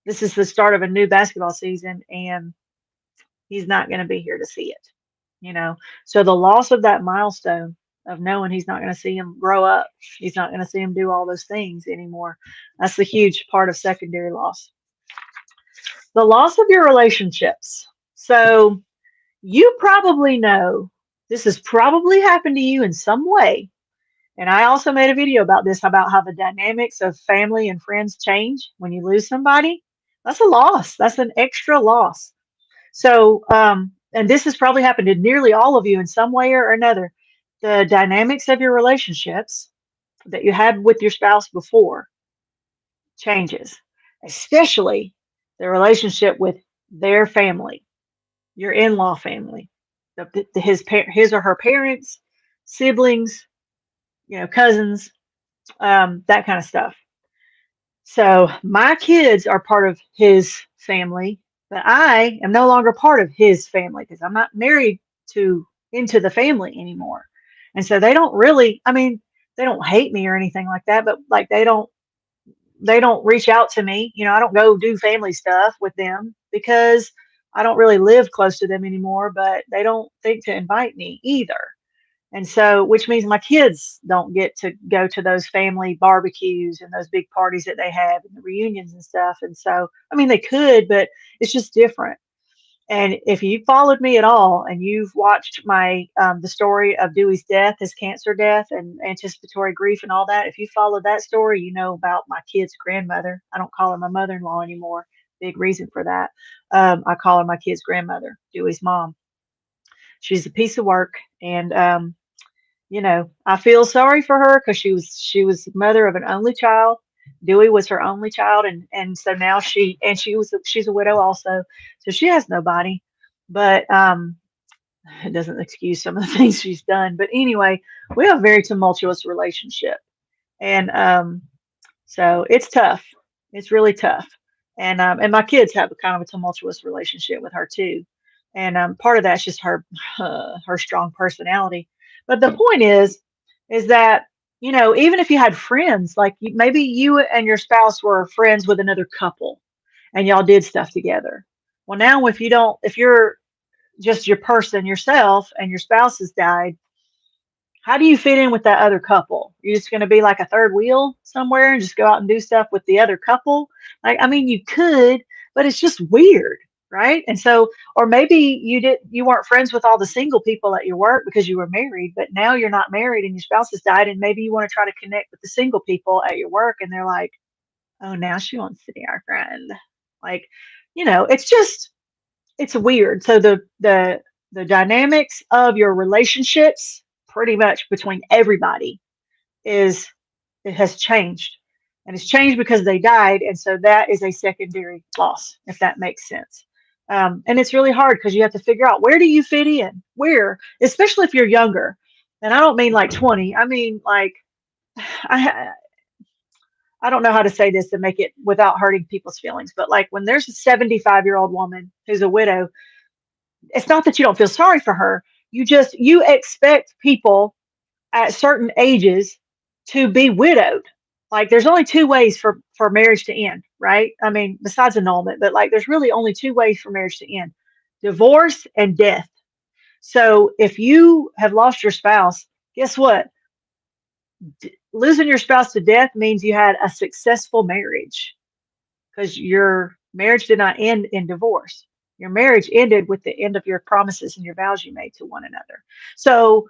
this is the start of a new basketball season, and he's not going to be here to see it. So the loss of that milestone of knowing he's not going to see him grow up, he's not going to see him do all those things anymore. That's the huge part of secondary loss. The loss of your relationships. So you probably know this has probably happened to you in some way. And I also made a video about this, about how the dynamics of family and friends change when you lose somebody. That's a loss. That's an extra loss. So, and this has probably happened to nearly all of you in some way or another. The dynamics of your relationships that you had with your spouse before changes. especially the relationship with their family, your in-law family, his or her parents, siblings, cousins, that kind of stuff. So my kids are part of his family, but I am no longer part of his family because I'm not married to into the family anymore. And so they don't really, I mean, they don't hate me or anything like that, but like they don't reach out to me. I don't go do family stuff with them because I don't really live close to them anymore, but they don't think to invite me either. And so, which means my kids don't get to go to those family barbecues and those big parties that they have and the reunions and stuff. And so, I mean, they could, but it's just different. And if you followed me at all and you've watched my the story of Dewey's death, his cancer death, and anticipatory grief and all that, if you followed that story, you know about my kid's grandmother. I don't call her my mother-in-law anymore. Big reason for that. I call her my kid's grandmother, Dewey's mom. She's a piece of work, and I feel sorry for her because she was the mother of an only child. Dewey was her only child, and so now she's a widow also, so she has nobody. But it doesn't excuse some of the things she's done. But anyway, we have a very tumultuous relationship, and so it's tough. It's really tough. And my kids have a kind of a tumultuous relationship with her too. And part of that's just her strong personality. But the point is that even if you had friends, like maybe you and your spouse were friends with another couple, and y'all did stuff together. Well, now if you're just your person yourself and your spouse has died, how do you fit in with that other couple? You're just going to be like a third wheel somewhere and just go out and do stuff with the other couple? Like, I mean, you could, but it's just weird, right? And so, or maybe you weren't friends with all the single people at your work because you were married, but now you're not married and your spouse has died, and maybe you want to try to connect with the single people at your work, and they're like, "Oh, now she wants to be our friend." Like, it's weird. So the dynamics of your relationships pretty much between everybody is it has changed. And it's changed because they died, and so that is a secondary loss, if that makes sense. And it's really hard because you have to figure out, where do you fit in? Where, especially if you're younger. And I don't mean like 20. I mean like I I don't know how to say this to make it without hurting people's feelings, but like when there's a 75-year-old woman who's a widow, it's not that you don't feel sorry for her. You expect people at certain ages to be widowed. Like there's only two ways for marriage to end, right? I mean, besides annulment, but like there's really only two ways for marriage to end: divorce and death. So if you have lost your spouse, guess what? Losing your spouse to death means you had a successful marriage, because your marriage did not end in divorce. Your marriage ended with the end of your promises and your vows you made to one another. So,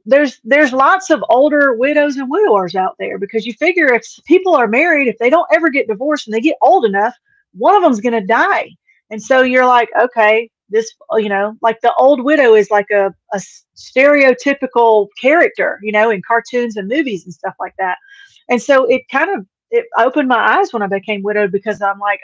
there's lots of older widows and widowers out there, because you figure if people are married, if they don't ever get divorced and they get old enough, one of them's going to die. And so you're like, okay, this, like the old widow is like a stereotypical character, in cartoons and movies and stuff like that. And so it opened my eyes when I became widowed, because I'm like,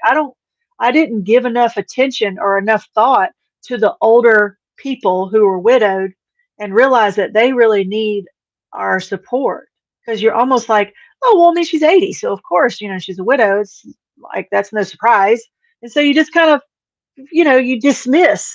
I didn't give enough attention or enough thought to the older people who were widowed, and realize that they really need our support. Because you're almost like, oh, well, I mean, she's 80. So, of course, she's a widow. It's like, that's no surprise. And so you just kind of, you dismiss,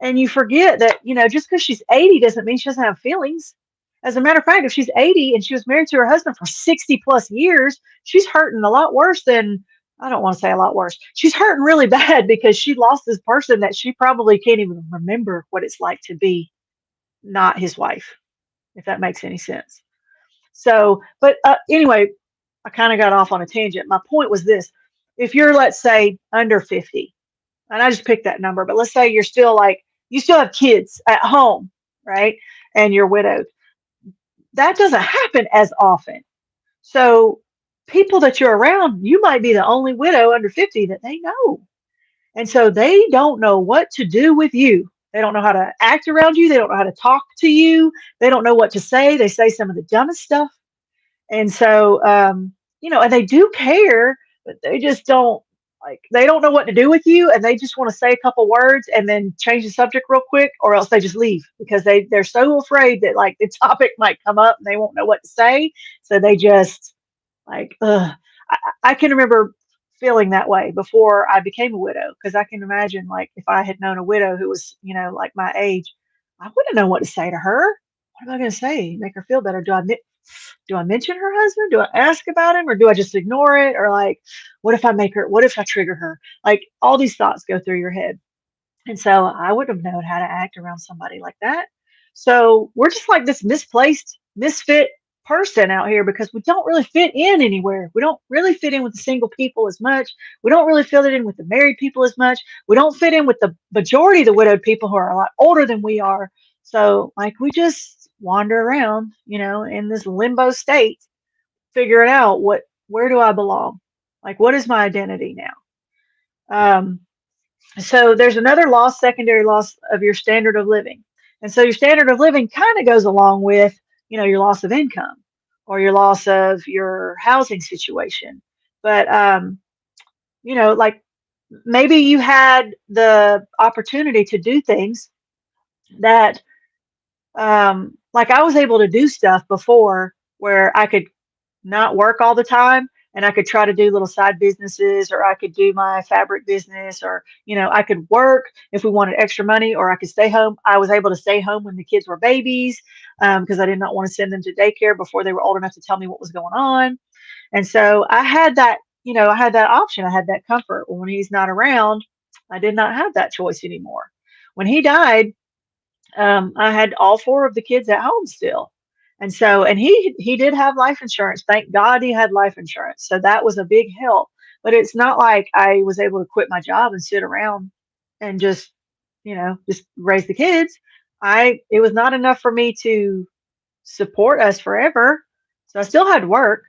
and you forget that, just because she's 80 doesn't mean she doesn't have feelings. As a matter of fact, if she's 80 and she was married to her husband for 60 plus years, she's hurting a lot worse than, I don't want to say a lot worse. She's hurting really bad, because she lost this person that she probably can't even remember what it's like to be not his wife, if that makes any sense. So, but anyway, I kind of got off on a tangent. My point was this: if you're, let's say, under 50, and I just picked that number, but let's say you're still like, you still have kids at home, right? And you're widowed. That doesn't happen as often. So, people that you're around, you might be the only widow under 50 that they know. And so they don't know what to do with you. They don't know how to act around you. They don't know how to talk to you. They don't know what to say. They say some of the dumbest stuff. And so, and they do care, but they just don't like they don't know what to do with you, and they just want to say a couple words and then change the subject real quick, or else they just leave because they're so afraid that like the topic might come up and they won't know what to say, so they just like ugh. I can remember feeling that way before I became a widow because I can imagine like if I had known a widow who was like my age, I wouldn't know what to say to her. What am I going to say? Make her feel better? Do I mention her husband? Do I ask about him, or do I just ignore it? Or like, what if I make her? What if I trigger her? Like all these thoughts go through your head, and so I wouldn't have known how to act around somebody like that. So we're just like this misplaced, misfit person out here because we don't really fit in anywhere. We don't really fit in with the single people as much. We don't really fit in with the married people as much. We don't fit in with the majority of the widowed people who are a lot older than we are. So like we just wander around, in this limbo state, figuring out where do I belong? Like what is my identity now? So there's another loss, secondary loss of your standard of living. And so your standard of living kind of goes along with, your loss of income or your loss of your housing situation. But, like maybe you had the opportunity to do things that, like I was able to do stuff before where I could not work all the time and I could try to do little side businesses, or I could do my fabric business, or I could work if we wanted extra money, or I could stay home. I was able to stay home when the kids were babies because I did not want to send them to daycare before they were old enough to tell me what was going on. And so I had that, I had that option. I had that comfort. When he's not around, I did not have that choice anymore. When he died, I had all four of the kids at home still. And so, and he did have life insurance. Thank God he had life insurance. So that was a big help. But it's not like I was able to quit my job and sit around and just raise the kids. It was not enough for me to support us forever. So I still had to work.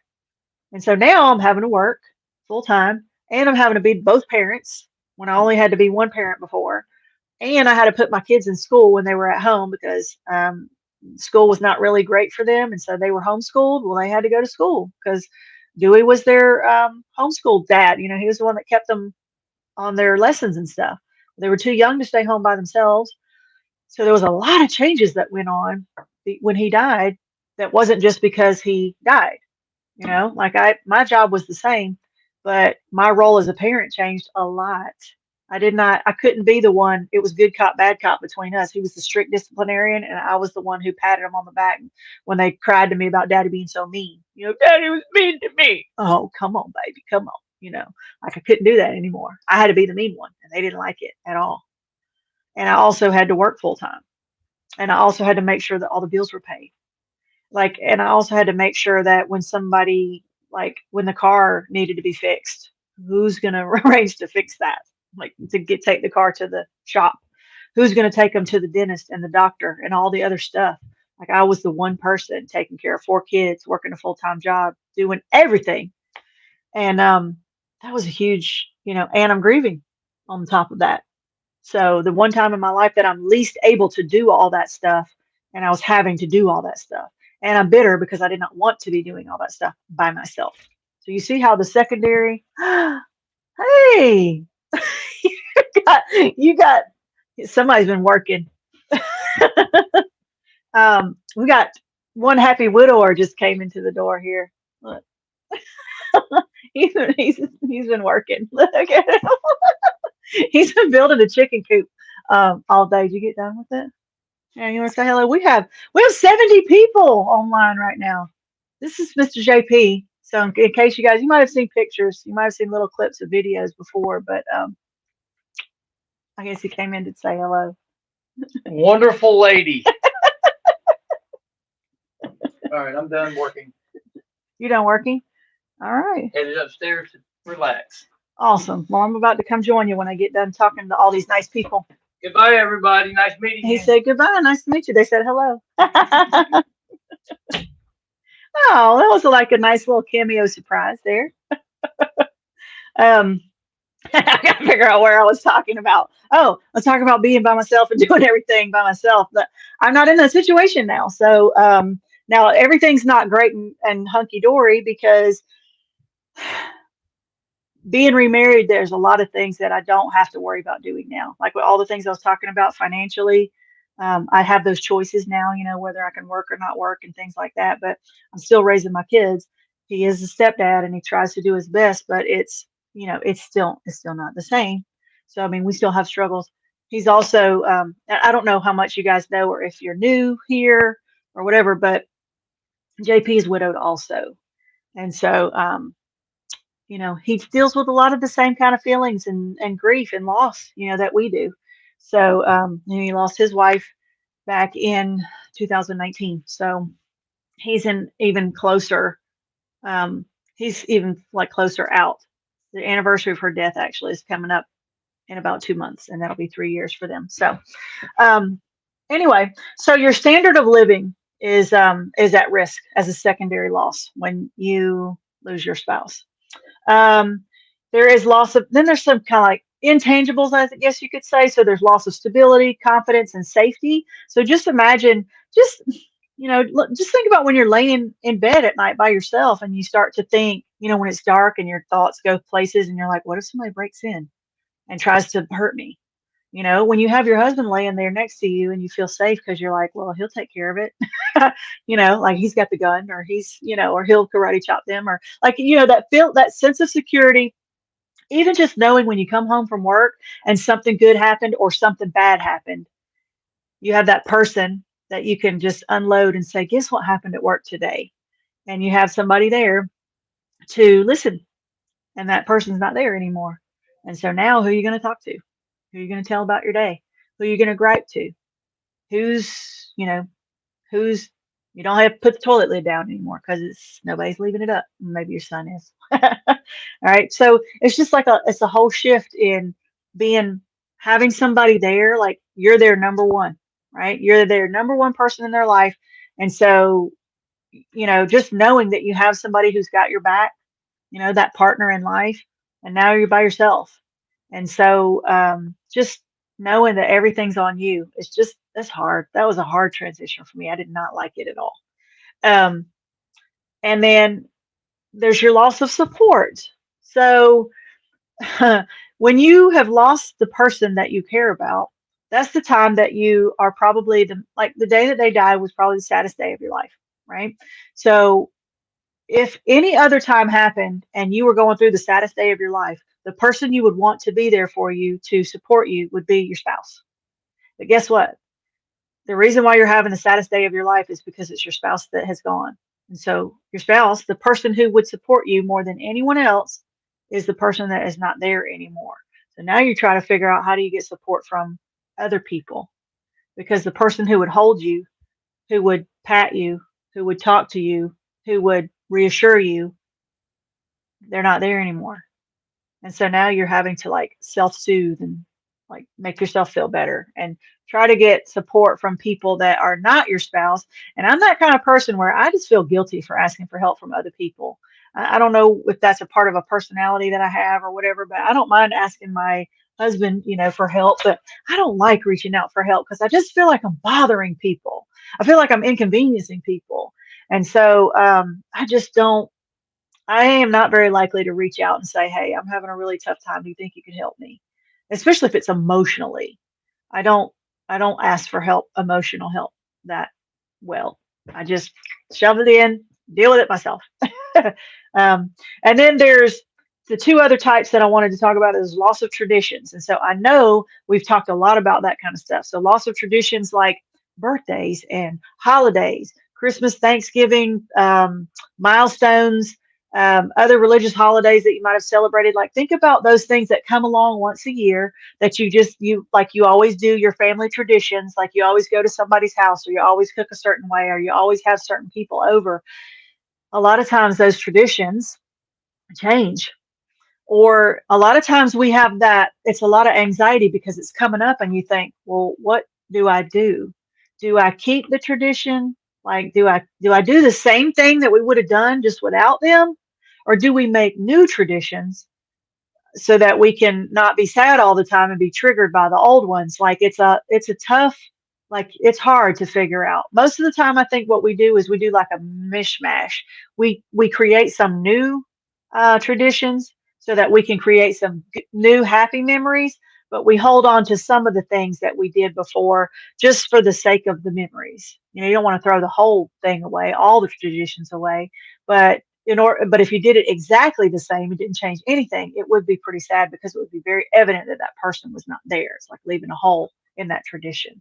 And so now I'm having to work full time, and I'm having to be both parents when I only had to be one parent before, and I had to put my kids in school when they were at home because school was not really great for them, and so they were homeschooled. Well, they had to go to school because Dewey was their homeschool dad. He was the one that kept them on their lessons and stuff. They were too young to stay home by themselves, so there was a lot of changes that went on when he died. That wasn't just because he died. Like my job was the same, but my role as a parent changed a lot. I couldn't be the one. It was good cop, bad cop between us. He was the strict disciplinarian, and I was the one who patted him on the back when they cried to me about daddy being so mean. Daddy was mean to me. Oh, come on, baby, come on. Like I couldn't do that anymore. I had to be the mean one, and they didn't like it at all. And I also had to work full time, and I also had to make sure that all the bills were paid. Like, and I also had to make sure that when the car needed to be fixed, who's going to arrange to fix that? Like take the car to the shop. Who's going to take them to the dentist and the doctor and all the other stuff? Like I was the one person taking care of four kids, working a full-time job, doing everything. And that was a huge, and I'm grieving on top of that. So the one time in my life that I'm least able to do all that stuff, and I was having to do all that stuff. And I'm bitter because I did not want to be doing all that stuff by myself. So you see how the secondary, hey, you got somebody's been working. We got one happy widower just came into the door here. Look. he's been working. Look at him. He's been building a chicken coop all day. Did you get done with it? Yeah, you want to say hello? We have 70 people online right now. This is Mr. JP. So in case you might have seen pictures, you might have seen little clips of videos before, but I guess he came in to say hello. Wonderful lady. All right, I'm done working. You done working? All right. Headed upstairs to relax. Awesome. Well, I'm about to come join you when I get done talking to all these nice people. Goodbye, everybody. Nice meeting you. He said goodbye. Nice to meet you. They said hello. Oh, that was like a nice little cameo surprise there. I gotta figure out where I was talking about. Oh, I was talking about being by myself and doing everything by myself. But I'm not in that situation now. So now everything's not great and hunky dory because being remarried, there's a lot of things that I don't have to worry about doing now. Like with all the things I was talking about financially, I have those choices now, whether I can work or not work and things like that. But I'm still raising my kids. He is a stepdad and he tries to do his best, but it's still not the same. So I mean, we still have struggles. He's also, I don't know how much you guys know or if you're new here or whatever, but JP is widowed also. And so, he deals with a lot of the same kind of feelings and grief and loss, that we do. So, he lost his wife back in 2019. So he's in even closer, he's even like closer out. The anniversary of her death actually is coming up in about 2 months, and that'll be 3 years for them. So, um, anyway, so your standard of living is at risk as a secondary loss when you lose your spouse. Um, there is loss of, then there's some kind of like intangibles, I guess you could say. So there's loss of stability, confidence, and safety. So just imagine, just think about when you're laying in bed at night by yourself and you start to think, when it's dark and your thoughts go places and you're like, what if somebody breaks in and tries to hurt me? When you have your husband laying there next to you and you feel safe because you're like, well, he'll take care of it. Like he's got the gun or or he'll karate chop them or like, that sense of security, even just knowing when you come home from work and something good happened or something bad happened, you have that person that you can just unload and say, guess what happened at work today? And you have somebody there to listen and that person's not there anymore. And so now who are you going to talk to? Who are you going to tell about your day? Who are you going to gripe to? Who's, you know, who's, you don't have to put the toilet lid down anymore because it's nobody's leaving it up. Maybe your son is. All right. So it's just like it's a whole shift in being, having somebody there, like you're their number one, right? You're their number one person in their life. And so, just knowing that you have somebody who's got your back, that partner in life, and now you're by yourself. And so, just knowing that everything's on you, that's hard. That was a hard transition for me. I did not like it at all. Um, and then there's your loss of support. So, when you have lost the person that you care about, that's the time that you are probably the day that they died was probably the saddest day of your life, right? So, if any other time happened and you were going through the saddest day of your life, the person you would want to be there for you to support you would be your spouse. But guess what? The reason why you're having the saddest day of your life is because it's your spouse that has gone. And so your spouse, the person who would support you more than anyone else, is the person that is not there anymore. So now you try to figure out, how do you get support from other people? Because the person who would hold you, who would pat you, who would talk to you, who would reassure you, they're not there anymore. And so now you're having to like self-soothe and like make yourself feel better and try to get support from people that are not your spouse. And I'm that kind of person where I just feel guilty for asking for help from other people. I don't know if that's a part of a personality that I have or whatever, but I don't mind asking my husband, for help, but I don't like reaching out for help because I just feel like I'm bothering people. I feel like I'm inconveniencing people. And so, I just don't, I am not very likely to reach out and say, "Hey, I'm having a really tough time. Do you think you could help me?" Especially if it's emotionally. I don't I don't ask for help, emotional help that well. I just shove it in, deal with it myself. And then there's the two other types that I wanted to talk about is loss of traditions. And so I know we've talked a lot about that kind of stuff. So loss of traditions like birthdays and holidays, Christmas, Thanksgiving, milestones, other religious holidays that you might have celebrated. Like think about those things that come along once a year that you always do your family traditions, like you always go to somebody's house or you always cook a certain way or you always have certain people over. A lot of times those traditions change. Or a lot of times we have that, it's a lot of anxiety because it's coming up and you think, well, what do I do? Do I keep the tradition? Like, do I do the same thing that we would have done just without them? Or do we make new traditions so that we can not be sad all the time and be triggered by the old ones? Like it's a tough, like it's hard to figure out. Most of the time I think what we do is we do like a mishmash. We create some new traditions so that we can create some new happy memories, but we hold on to some of the things that we did before just for the sake of the memories. You don't want to throw the whole thing away, all the traditions away, but but if you did it exactly the same and didn't change anything, it would be pretty sad because it would be very evident that that person was not there. It's like leaving a hole in that tradition.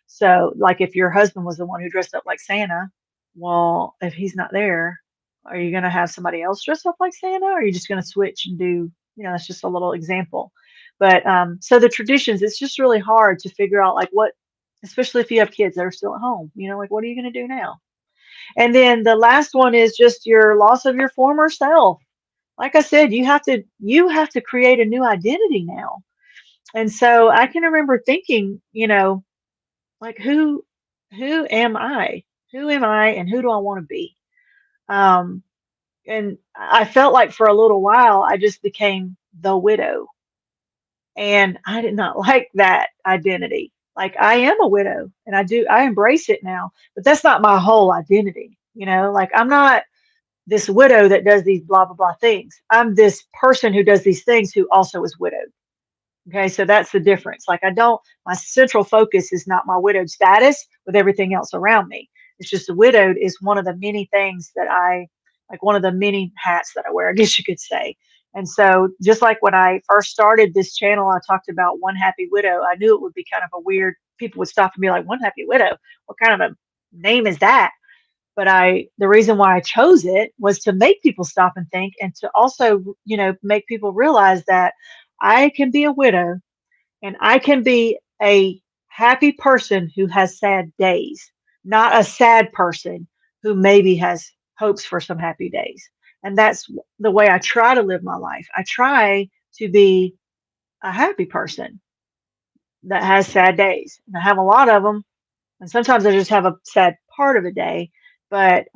So, like if your husband was the one who dressed up like Santa, well, if he's not there, are you going to have somebody else dress up like Santa? Or are you just going to switch and do, that's just a little example. But so the traditions, it's just really hard to figure out like what, especially if you have kids that are still at home, like what are you going to do now? And then the last one is just your loss of your former self. Like I said, you have to create a new identity now. And so I can remember thinking, like who am I? Who am I and who do I want to be? Um, and I felt like for a little while I just became the widow. And I did not like that identity. Like I am a widow and I embrace it now, but that's not my whole identity. Like I'm not this widow that does these blah blah blah things. I'm this person who does these things who also is widowed. Okay, so that's the difference. Like my central focus is not my widowed status with everything else around me. It's just the widowed is one of the many things that like one of the many hats that I wear, I guess you could say. And so just like when I first started this channel, I talked about one happy widow. I knew it would be kind of a weird, people would stop and be like, one happy widow, what kind of a name is that? But the reason why I chose it was to make people stop and think, and to also, make people realize that I can be a widow and I can be a happy person who has sad days, not a sad person who maybe has hopes for some happy days. And that's the way I try to live my life. I try to be a happy person that has sad days. And I have a lot of them. And sometimes I just have a sad part of a day. But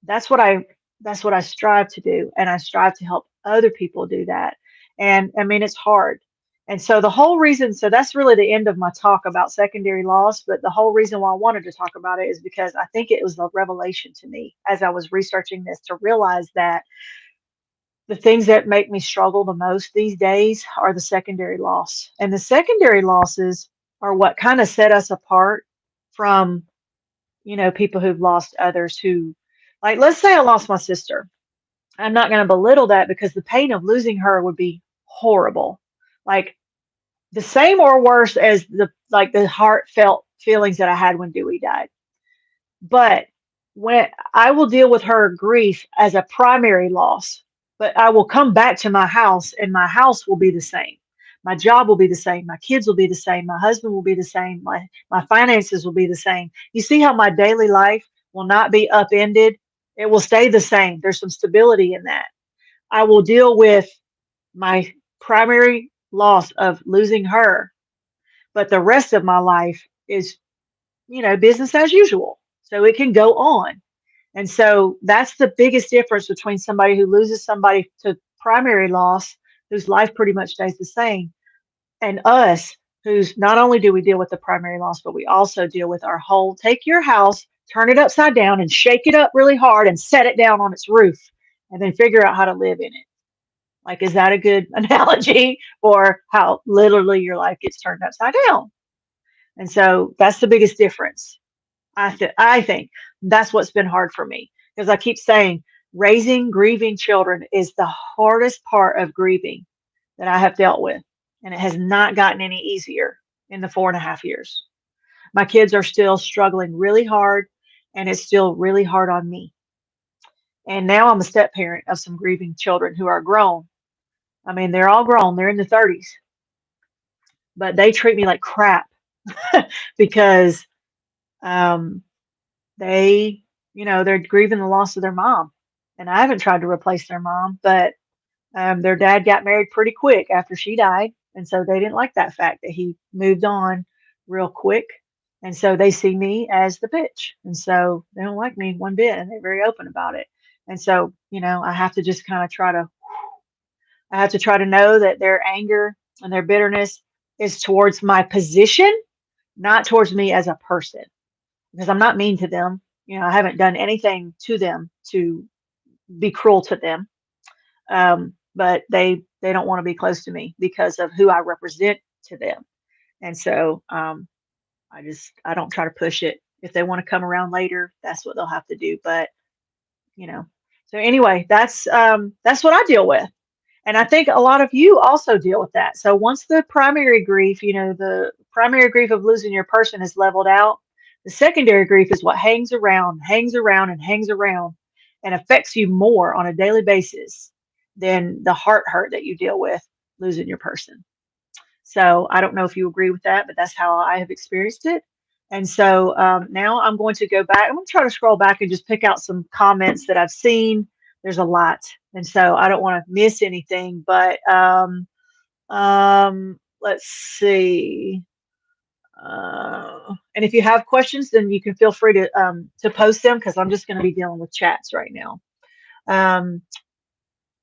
that's what I that's what I strive to do, and I strive to help other people do that. And I mean, it's hard. And so the whole reason, so that's really the end of my talk about secondary loss. But the whole reason why I wanted to talk about it is because I think it was a revelation to me as I was researching this to realize that the things that make me struggle the most these days are the secondary loss. And the secondary losses are what kind of set us apart from, people who've lost others who, like, let's say I lost my sister. I'm not going to belittle that because the pain of losing her would be horrible. Like the same or worse as the heartfelt feelings that I had when Dewey died. But when I will deal with her grief as a primary loss, but I will come back to my house and my house will be the same. My job will be the same. My kids will be the same. My husband will be the same. My finances will be the same. You see how my daily life will not be upended? It will stay the same. There's some stability in that. I will deal with my primary loss of losing her, but the rest of my life is, business as usual. So it can go on. And so that's the biggest difference between somebody who loses somebody to primary loss, whose life pretty much stays the same, and us, who's not only do we deal with the primary loss, but we also deal with our whole take your house, turn it upside down, and shake it up really hard and set it down on its roof, and then figure out how to live in it. Like, is that a good analogy for how literally your life gets turned upside down? And so that's the biggest difference. I think that's what's been hard for me because I keep saying raising grieving children is the hardest part of grieving that I have dealt with. And it has not gotten any easier in the 4.5 years. My kids are still struggling really hard, and it's still really hard on me. And now I'm a step parent of some grieving children who are grown. I mean, they're all grown, they're in the 30s, but they treat me like crap because um, they, they're grieving the loss of their mom. And I haven't tried to replace their mom, but their dad got married pretty quick after she died. And so they didn't like that fact that he moved on real quick. And so they see me as the bitch. And so they don't like me one bit and they're very open about it. And so, I have to just kind of I have to try to know that their anger and their bitterness is towards my position, not towards me as a person, because I'm not mean to them. I haven't done anything to them to be cruel to them. but they don't want to be close to me because of who I represent to them. And so I don't try to push it. If they want to come around later, that's what they'll have to do. But you know, so anyway, that's what I deal with. And I think a lot of you also deal with that. So once the primary grief, the primary grief of losing your person is leveled out, the secondary grief is what hangs around, and hangs around and affects you more on a daily basis than the heart hurt that you deal with losing your person. So I don't know if you agree with that, but that's how I have experienced it. And so now I'm going to go back. I'm going to try to scroll back and just pick out some comments that I've seen. There's a lot. And so I don't want to miss anything, but let's see. And if you have questions, then you can feel free to post them because I'm just going to be dealing with chats right now. Um,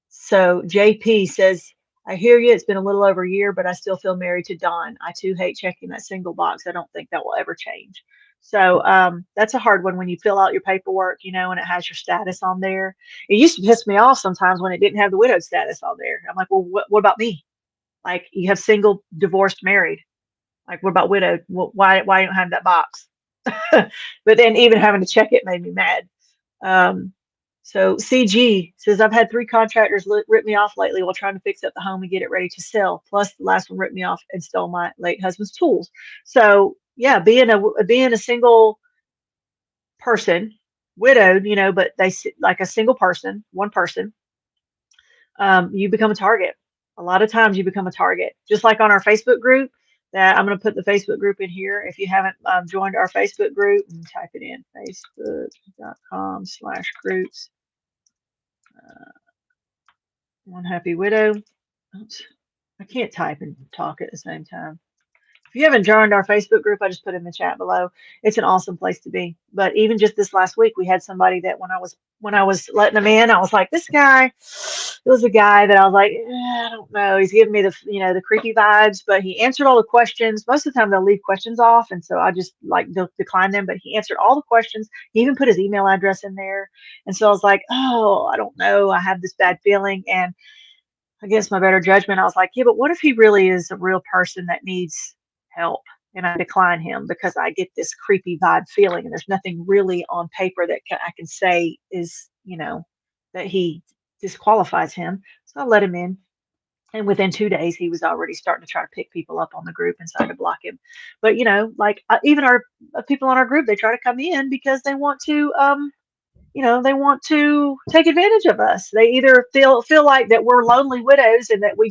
so JP says, I hear you. It's been a little over a year, but I still feel married to Don. I too hate checking that single box. I don't think that will ever change. So that's a hard one when you fill out your paperwork, and it has your status on there. It used to piss me off sometimes when it didn't have the widowed status on there. I'm like, well, what about me? Like, you have single, divorced, married. Like, what about widowed? Why don't have that box? But then even having to check it made me mad. Um, so CG says, I've had 3 contractors rip me off lately while trying to fix up the home and get it ready to sell. Plus, the last one ripped me off and stole my late husband's tools. So yeah, being a single person, widowed, but like a single person, one person, you become a target. A lot of times you become a target, just like on our Facebook group. That I'm going to put the Facebook group in here. If you haven't joined our Facebook group, and type it in facebook.com/groups. One happy widow. Oops. I can't type and talk at the same time. If you haven't joined our Facebook group, I just put in the chat below. It's an awesome place to be. But even just this last week, we had somebody that when I was letting them in, I was like, this guy. It was a guy that I was like, I don't know. He's giving me the creepy vibes, but he answered all the questions. Most of the time, they'll leave questions off, and so I just like decline them. But he answered all the questions. He even put his email address in there, and so I was like, oh, I don't know. I have this bad feeling, and against my better judgment, I was like, yeah, but what if he really is a real person that needs help? And I decline him because I get this creepy vibe feeling, and there's nothing really on paper that I can say is, that he disqualifies him. So I let him in. And within 2 days, he was already starting to try to pick people up on the group and started to block him. But, like even our people on our group, they try to come in because they want to take advantage of us. They either feel like that we're lonely widows and that we're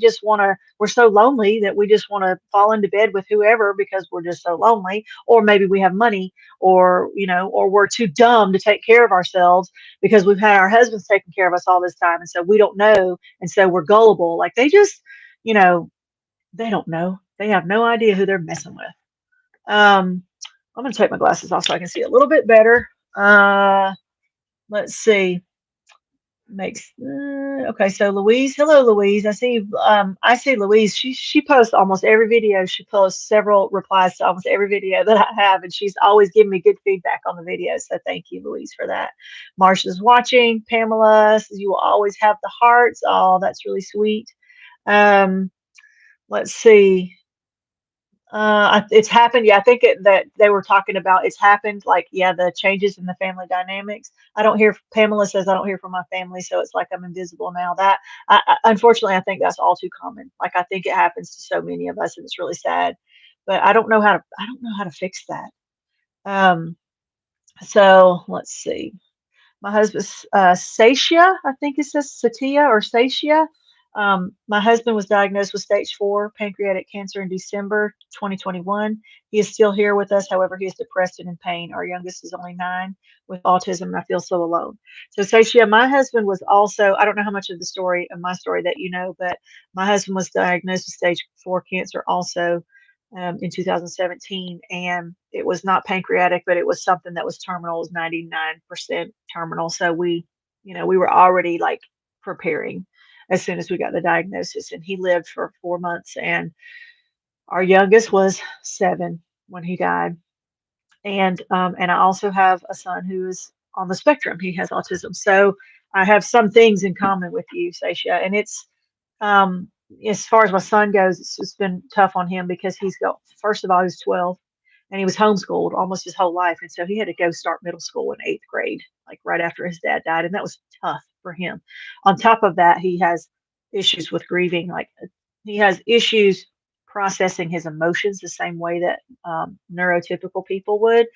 so lonely that we just want to fall into bed with whoever because we're just so lonely, or maybe we have money, or we're too dumb to take care of ourselves because we've had our husbands taking care of us all this time, and so we don't know, and so we're gullible. Like, they just, they don't know. They have no idea who they're messing with. I'm going to take my glasses off so I can see a little bit better. Let's see. Okay. So Louise, hello Louise. I see Louise. She posts almost every video. She posts several replies to almost every video that I have, and she's always giving me good feedback on the videos. So thank you, Louise, for that. Marsha's watching. Pamela says, you will always have the hearts. Oh, that's really sweet. Let's see. It's happened. Yeah, I think that they were talking about it's happened. Like, yeah, the changes in the family dynamics. Pamela says, I don't hear from my family, so it's like I'm invisible now. Unfortunately, I think that's all too common. Like, I think it happens to so many of us, and it's really sad. But I don't know how to fix that. So let's see. My husband's Satia, I think it says Satia or Satia. My husband was diagnosed with stage 4 pancreatic cancer in December 2021. He is still here with us. However, he is depressed and in pain. Our youngest is only 9 with autism, and I feel so alone. So, Satia, my husband was also, I don't know how much of my story that you know, but my husband was diagnosed with stage 4 cancer also in 2017. And it was not pancreatic, but it was something that was terminal. It was 99% terminal. So we were already like preparing as soon as we got the diagnosis, and he lived for 4 months, and our youngest was 7 when he died. And I also have a son who is on the spectrum. He has autism. So I have some things in common with you, Sasha, and Um, as far as my son goes, it's just been tough on him because he's got, first of all, he's 12 and he was homeschooled almost his whole life. And so he had to go start middle school in eighth grade, like right after his dad died. And that was tough for him. On top of that, he has issues with grieving. Like he has issues processing his emotions the same way that neurotypical people would.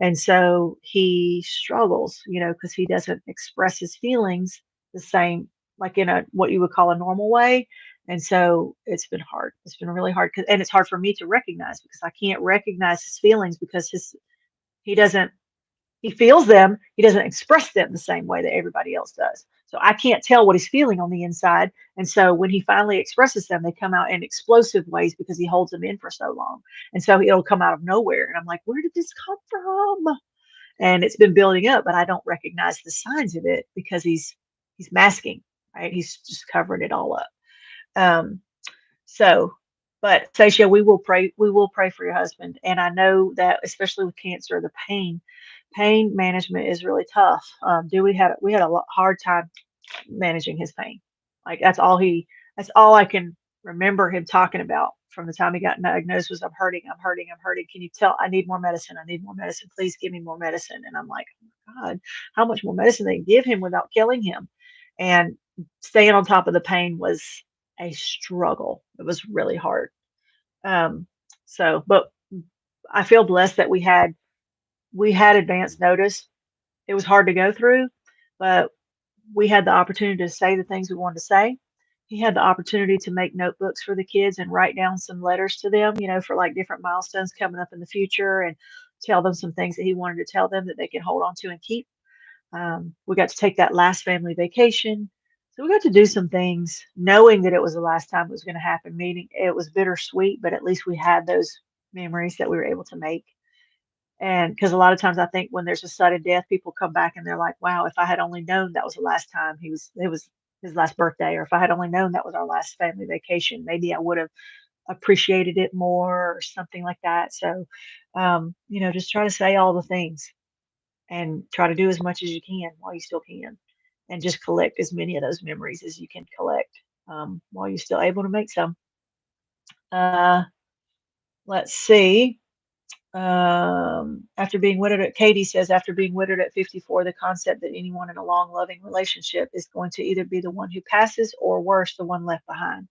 And so he struggles, because he doesn't express his feelings the same, like in a what you would call a normal way. And so it's been hard. It's been really hard, and it's hard for me to recognize because I can't recognize his feelings because he doesn't he feels them, he doesn't express them the same way that everybody else does. So I can't tell what he's feeling on the inside. And so when he finally expresses them, they come out in explosive ways because he holds them in for so long. And so it'll come out of nowhere. And I'm like, where did this come from? And it's been building up, but I don't recognize the signs of it because he's masking, right? He's just covering it all up. Um, so, but Sasha, we will pray for your husband. And I know that especially with cancer, the pain management is really tough. Do we had a hard time managing his pain. Like that's all I can remember him talking about from the time he got diagnosed was I'm hurting, I'm hurting, I'm hurting. Can you tell I need more medicine? I need more medicine. Please give me more medicine. And I'm like, oh my God, how much more medicine they give him without killing him? And staying on top of the pain was a struggle. It was really hard. Um, but I feel blessed that we had advance notice. It was hard to go through, but we had the opportunity to say the things we wanted to say. He had the opportunity to make notebooks for the kids and write down some letters to them, for like different milestones coming up in the future and tell them some things that he wanted to tell them that they can hold on to and keep. We got to take that last family vacation. So we got to do some things knowing that it was the last time it was going to happen, meaning it was bittersweet, but at least we had those memories that we were able to make. And because a lot of times I think when there's a sudden death, people come back and they're like, wow, if I had only known that was the last time it was his last birthday, or if I had only known that was our last family vacation, maybe I would have appreciated it more or something like that. So, just try to say all the things and try to do as much as you can while you still can, and just collect as many of those memories as you can collect while you're still able to make some. Uh, let's see. After being widowed Katie says, after being widowed at 54, the concept that anyone in a long, loving relationship is going to either be the one who passes or worse, the one left behind.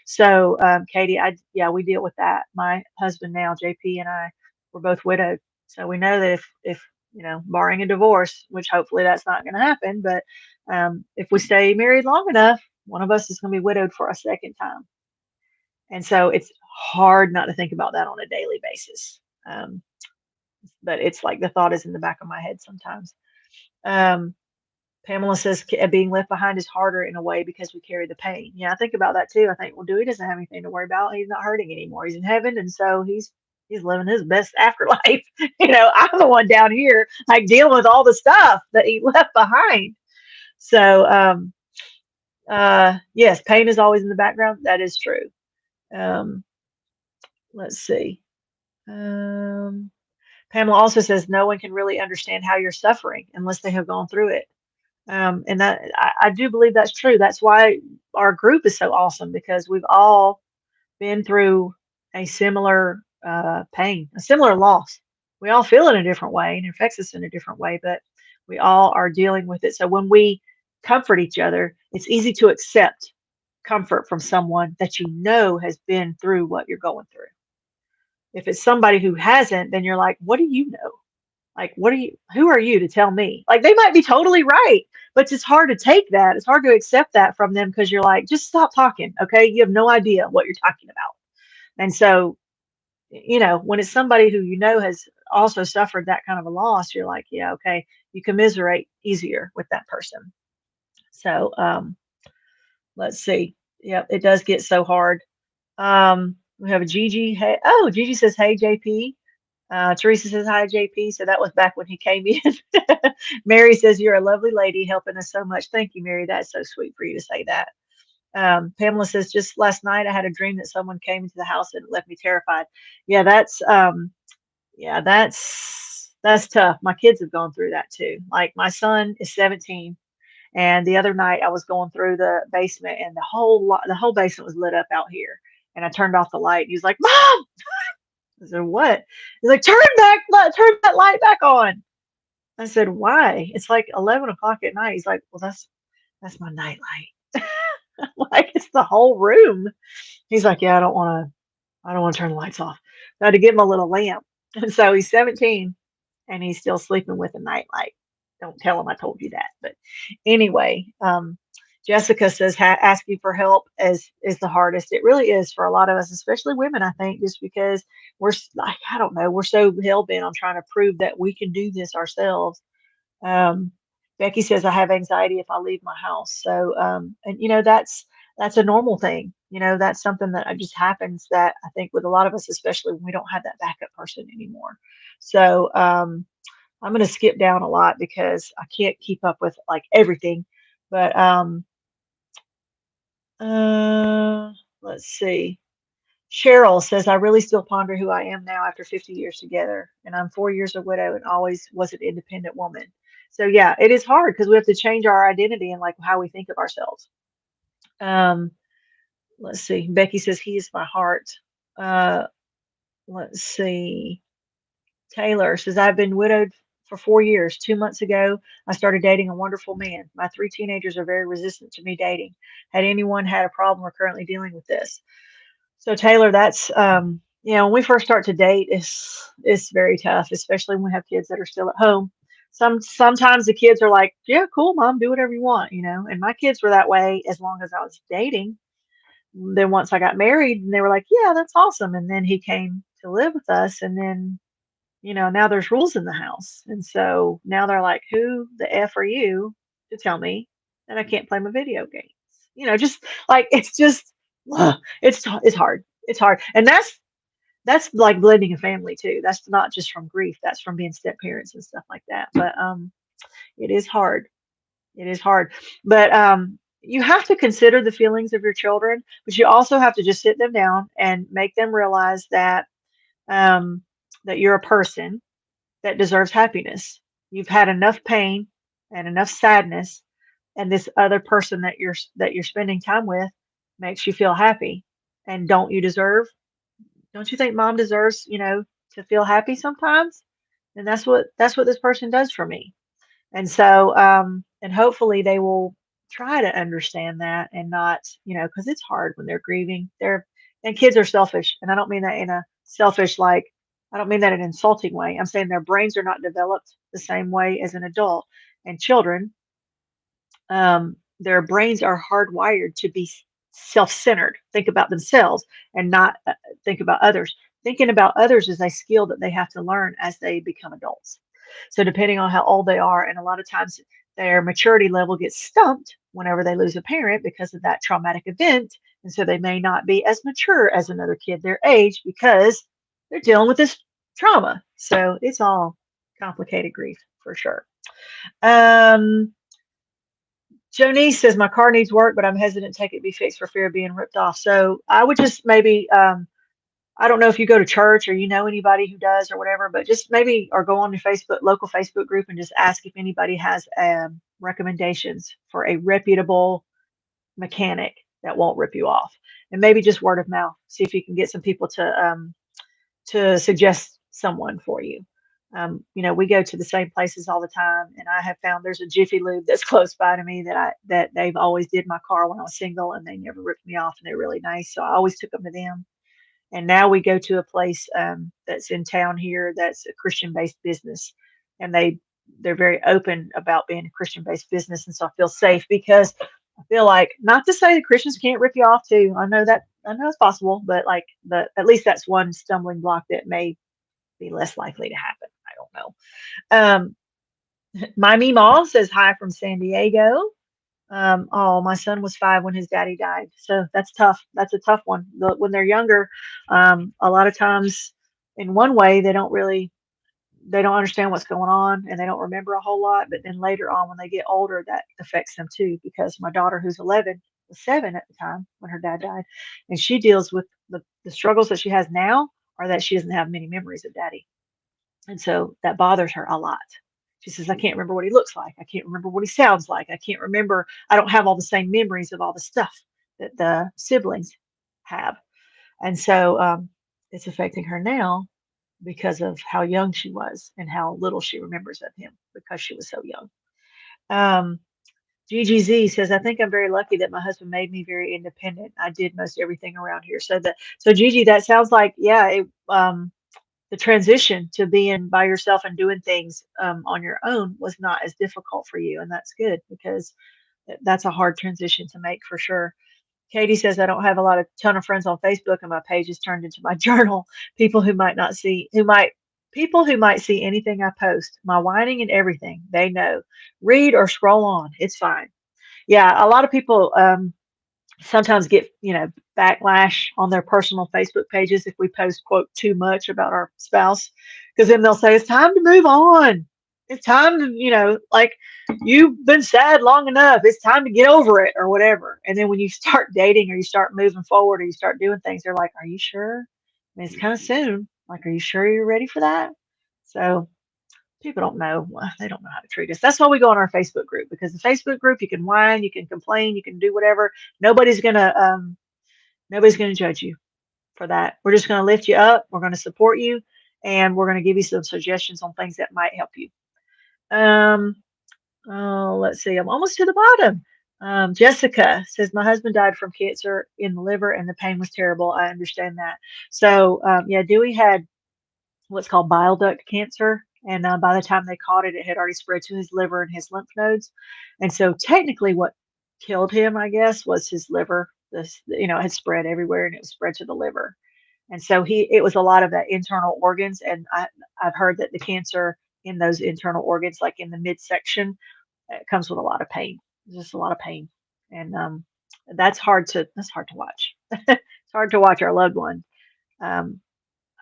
So, Katie, yeah, we deal with that. My husband now, JP, and I, we're both widowed. So we know that if, barring a divorce, which hopefully that's not going to happen, but if we stay married long enough, one of us is going to be widowed for a second time. And so it's hard not to think about that on a daily basis. Um, but it's like the thought is in the back of my head sometimes. Um, Pamela says being left behind is harder in a way because we carry the pain. Yeah, I think about that too. I think, well, Dewey doesn't have anything to worry about. He's not hurting anymore. He's in heaven, and so he's living his best afterlife. I'm the one down here, like dealing with all the stuff that he left behind. So, yes, pain is always in the background. That is true. Um, let's see. Um, Pamela also says no one can really understand how you're suffering unless they have gone through it. And that I do believe that's true. That's why our group is so awesome because we've all been through a similar pain, a similar loss. We all feel it in a different way and it affects us in a different way, but we all are dealing with it. So when we comfort each other, it's easy to accept comfort from someone that has been through what you're going through. If it's somebody who hasn't, then you're like, what do you know? Like, who are you to tell me? Like, they might be totally right, but it's hard to take that. It's hard to accept that from them because you're like, just stop talking. Okay. You have no idea what you're talking about. And so, when it's somebody who has also suffered that kind of a loss, you're like, yeah, okay. You commiserate easier with that person. So, let's see. Yep. It does get so hard. We have a Gigi. Hey, oh, Gigi says, hey, JP. Teresa says, hi, JP. So that was back when he came in. Mary says, you're a lovely lady helping us so much. Thank you, Mary. That's so sweet for you to say that. Pamela says, just last night I had a dream that someone came into the house and it left me terrified. Yeah, that's tough. My kids have gone through that too. Like my son is 17 And the other night I was going through the basement and the whole basement was lit up out here. And I turned off the light. He was like, "Mom!" I said, "What?" He's like, turn that light back on." I said, "Why?" It's like 11 o'clock at night. He's like, "Well, that's my night light." Like it's the whole room. He's like, "Yeah, I don't want to turn the lights off." So I had to give him a little lamp. And so he's 17 and he's still sleeping with a nightlight. Don't tell him I told you that. But anyway, Jessica says asking for help is the hardest. It really is for a lot of us, especially women. I think just because like I don't know, we're so hell bent on trying to prove that we can do this ourselves. Um, Becky says I have anxiety if I leave my house. So and that's a normal thing. That's something that just happens that I think with a lot of us, especially when we don't have that backup person anymore. So I'm going to skip down a lot because I can't keep up with like everything. But uh, let's see. Cheryl says, I really still ponder who I am now after 50 years together. And I'm 4 years a widow and always was an independent woman. So, yeah, it is hard because we have to change our identity and like how we think of ourselves. Um, let's see. Becky says, he is my heart. Uh, let's see. Taylor says, I've been widowed for 4 years. 2 months ago, I started dating a wonderful man. My three teenagers are very resistant to me dating. Had anyone had a problem or currently dealing with this? So Taylor, that's when we first start to date, it's very tough, especially when we have kids that are still at home. Sometimes the kids are like, yeah, cool, mom, do whatever you want. And my kids were that way as long as I was dating. Then once I got married, and they were like, yeah, that's awesome. And then he came to live with us, and then now there's rules in the house, and so now they're like, who the f are you to tell me that I can't play my video games? Just like it's just it's hard. It's hard. And that's like blending a family too. That's not just from grief. That's from being step parents and stuff like that. But it is hard. It is hard. But you have to consider the feelings of your children, but you also have to just sit them down and make them realize um, that you're a person that deserves happiness. You've had enough pain and enough sadness, and this other person that you're spending time with makes you feel happy. And don't you think mom deserves, to feel happy sometimes? And that's what this person does for me. And so and hopefully they will try to understand that and not, because it's hard when they're grieving. And kids are selfish, and I don't mean that in a selfish like I don't mean that in an insulting way. I'm saying their brains are not developed the same way as an adult. And children, their brains are hardwired to be self-centered, think about themselves and not think about others. Thinking about others is a skill that they have to learn as they become adults. So depending on how old they are, and a lot of times their maturity level gets stumped whenever they lose a parent because of that traumatic event. And so they may not be as mature as another kid their age because they're dealing with this trauma. So it's all complicated grief for sure. Um, Jonice says my car needs work, but I'm hesitant to take it to be fixed for fear of being ripped off. So I would just maybe I don't know if you go to church or you know anybody who does or whatever, but just maybe or go on your local Facebook group and just ask if anybody has recommendations for a reputable mechanic that won't rip you off, and maybe just word of mouth. See if you can get some people to suggest someone for you. We go to the same places all the time, and I have found there's a Jiffy Lube that's close by to me that they've always did my car when I was single, and they never ripped me off, and they're really nice. So I always took them to them. And now we go to a place that's in town here that's a Christian-based business, and they're very open about being a Christian-based business, and so I feel safe because I feel like not to say that Christians can't rip you off too. I know it's possible, but like at least that's one stumbling block that may be less likely to happen. I don't know. My Meemaw says hi from San Diego. Oh, my son was 5 when his daddy died. So that's tough. That's a tough one. When they're younger, a lot of times, in one way, they don't understand what's going on and they don't remember a whole lot. But then later on, when they get older, that affects them too. Because my daughter, who's 11, was 7 at the time when her dad died, and she deals with the struggles that she has now are that she doesn't have many memories of daddy, and so that bothers her a lot. She says, I can't remember what he looks like. I can't remember what he sounds like. I can't remember. I don't have all the same memories of all the stuff that the siblings have. And so it's affecting her now because of how young she was and how little she remembers of him because she was so young. Um, GGZ says, I think I'm very lucky that my husband made me very independent. I did most everything around here. So Gigi, that sounds like, yeah, the transition to being by yourself and doing things on your own was not as difficult for you. And that's good because that's a hard transition to make for sure. Katie says, I don't have a ton of friends on Facebook and my page is turned into my journal. People who might not see, who might, People who might see anything I post, my whining and everything, they know. Read or scroll on. It's fine. Yeah, a lot of people sometimes get, backlash on their personal Facebook pages if we post, quote, too much about our spouse, because then they'll say, it's time to move on. It's time to, like, you've been sad long enough. It's time to get over it or whatever. And then when you start dating or you start moving forward or you start doing things, they're like, are you sure? I mean, it's kind of soon. Like, are you sure you're ready for that? So people don't know. They don't know how to treat us. That's why we go on our Facebook group, because the Facebook group, you can whine, you can complain, you can do whatever. Nobody's gonna nobody's gonna judge you for that. We're just gonna lift you up. We're gonna support you, and we're gonna give you some suggestions on things that might help you. Um, oh, let's see. I'm almost to the bottom. Jessica says my husband died from cancer in the liver, and the pain was terrible. I understand that. So yeah, Dewey had what's called bile duct cancer. And by the time they caught it, it had already spread to his liver and his lymph nodes. And so technically what killed him, I guess, was his liver. It had spread everywhere and it was spread to the liver. And so it was a lot of that internal organs. And I've heard that the cancer in those internal organs, like in the midsection, it comes with a lot of pain, just a lot of pain. And that's hard to watch. It's hard to watch our loved one um,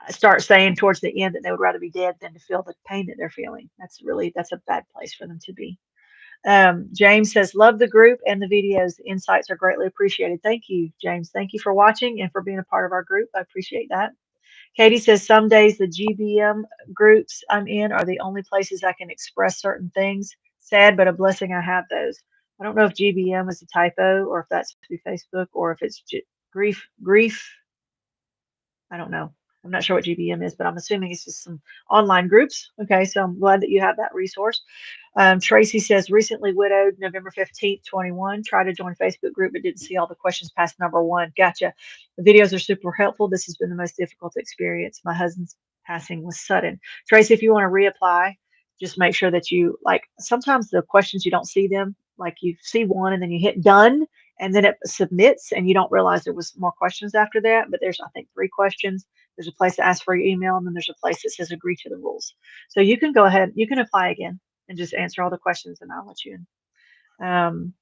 start saying towards the end that they would rather be dead than to feel the pain that they're feeling. That's a bad place for them to be. James says, love the group and the videos. The insights are greatly appreciated. Thank you, James. Thank you for watching and for being a part of our group. I appreciate that. Katie says, some days the GBM groups I'm in are the only places I can express certain things. Sad, but a blessing I have those. I don't know if GBM is a typo or if that's through Facebook or if it's grief. I don't know. I'm not sure what GBM is, but I'm assuming it's just some online groups. Okay, so I'm glad that you have that resource. Tracy says, recently widowed, November 15th, 21. Tried to join Facebook group, but didn't see all the questions past number one. Gotcha. The videos are super helpful. This has been the most difficult experience. My husband's passing was sudden. Tracy, if you want to reapply, just make sure that you, like, sometimes the questions, you don't see them. Like you see one and then you hit done and then it submits and you don't realize there was more questions after that, but there's, I think, 3 questions. There's a place to ask for your email, and then there's a place that says agree to the rules. So you can go ahead, you can apply again and just answer all the questions and I'll let you in. I'm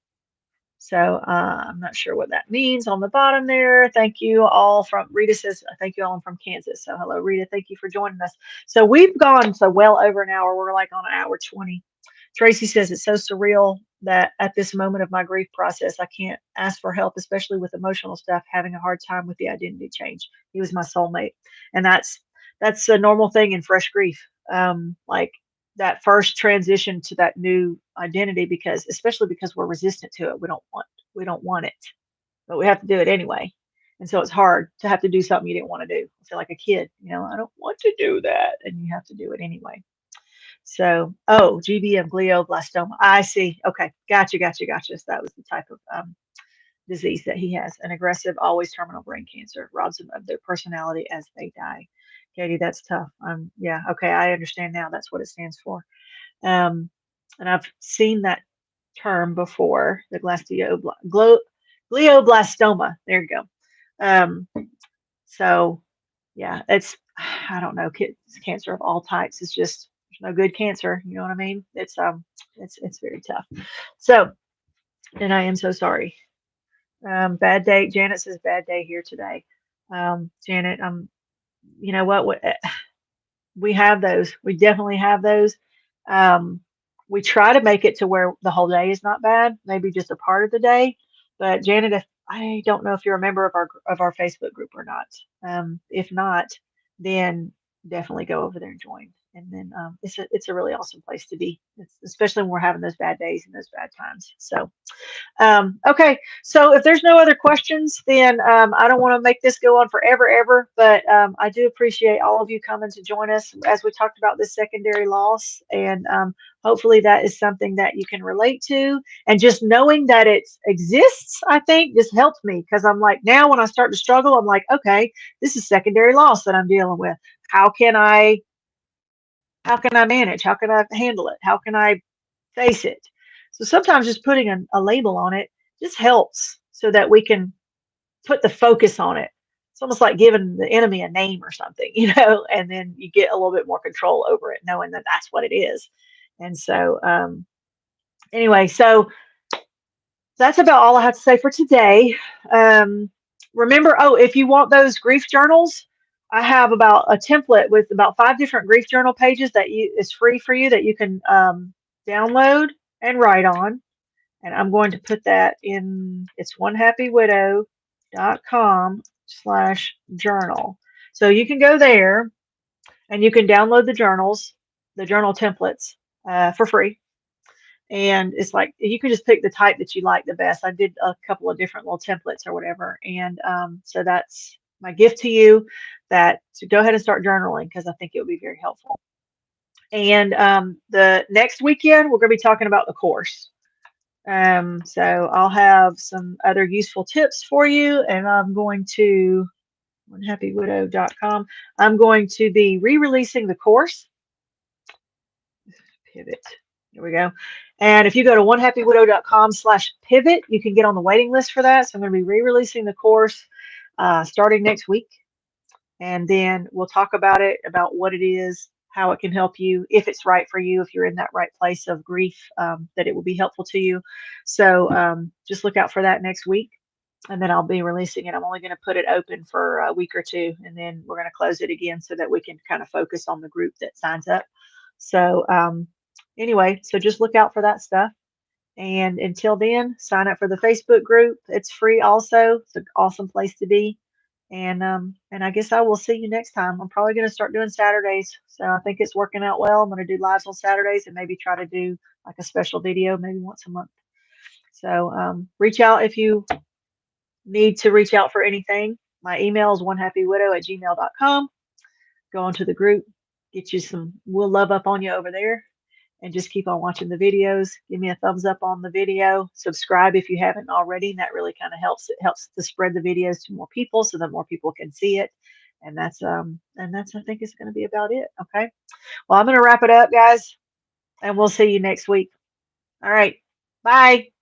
not sure what that means on the bottom there. Thank you all from, Rita says, thank you all, I'm from Kansas. So hello, Rita. Thank you for joining us. So we've gone so well over an hour. We're like on an hour 20. Tracy says, it's so surreal that at this moment of my grief process, I can't ask for help, especially with emotional stuff, having a hard time with the identity change. He was my soulmate. And that's a normal thing in fresh grief. Like that first transition to that new identity, because especially because we're resistant to it. We don't want it, but we have to do it anyway. And so it's hard to have to do something you didn't want to do. I feel like a kid, I don't want to do that. And you have to do it anyway. So, oh, GBM, glioblastoma. I see. Okay. Gotcha. So that was the type of disease that he has, an aggressive, always terminal brain cancer, robs them of their personality as they die. Katie, that's tough. Yeah. Okay. I understand now. That's what it stands for. Um, and I've seen that term before, the glioblastoma. There you go. Um, so yeah, I don't know, cancer of all types is just, there's no good cancer. You know what I mean? It's very tough. So, and I am so sorry. Bad day. Janet says bad day here today. Janet, you know what? We have those. We definitely have those. Um, we try to make it to where the whole day is not bad, maybe just a part of the day. But Janet, I don't know if you're a member of our Facebook group or not. If not, then definitely go over there and join. And then it's a really awesome place to be, especially when we're having those bad days and those bad times. So okay, so if there's no other questions, then I don't want to make this go on forever, ever, but I do appreciate all of you coming to join us as we talked about this secondary loss. And hopefully that is something that you can relate to. And just knowing that it exists, I think, just helps me because I'm like, now when I start to struggle, I'm like, okay, this is secondary loss that I'm dealing with. How can I? How can I manage? How can I handle it? How can I face it? So sometimes just putting a label on it just helps so that we can put the focus on it. It's almost like giving the enemy a name or something, and then you get a little bit more control over it, knowing that that's what it is. And so, anyway, so that's about all I have to say for today. Remember, oh, if you want those grief journals, I have about a template with about 5 different grief journal pages that is free for you that you can download and write on. And I'm going to put that in, it's onehappywidow.com/journal. So you can go there and you can download the journals, the journal templates for free. And it's like you can just pick the type that you like the best. I did a couple of different little templates or whatever. And so that's my gift to you, that to go ahead and start journaling because I think it would be very helpful. And the next weekend, we're going to be talking about the course. So I'll have some other useful tips for you, and I'm going to onehappywidow.com. I'm going to be re-releasing the course. Pivot. Here we go. And if you go to onehappywidow.com/pivot, you can get on the waiting list for that. So I'm going to be re-releasing the course starting next week. And then we'll talk about it, about what it is, how it can help you, if it's right for you, if you're in that right place of grief, that it will be helpful to you. So just look out for that next week. And then I'll be releasing it. I'm only going to put it open for a week or two, and then we're going to close it again so that we can kind of focus on the group that signs up. So anyway, so just look out for that stuff. And until then, sign up for the Facebook group. It's free also. It's an awesome place to be. And I guess I will see you next time. I'm probably going to start doing Saturdays. So I think it's working out well. I'm going to do lives on Saturdays and maybe try to do like a special video maybe once a month. So reach out if you need to reach out for anything. My email is onehappywidow@gmail.com. Go onto the group, get you some, we'll love up on you over there, and just keep on watching the videos. Give me a thumbs up on the video. Subscribe if you haven't already. That really kind of helps. It helps to spread the videos to more people so that more people can see it. And that's I think is going to be about it. Okay. Well, I'm going to wrap it up, guys, and we'll see you next week. All right. Bye.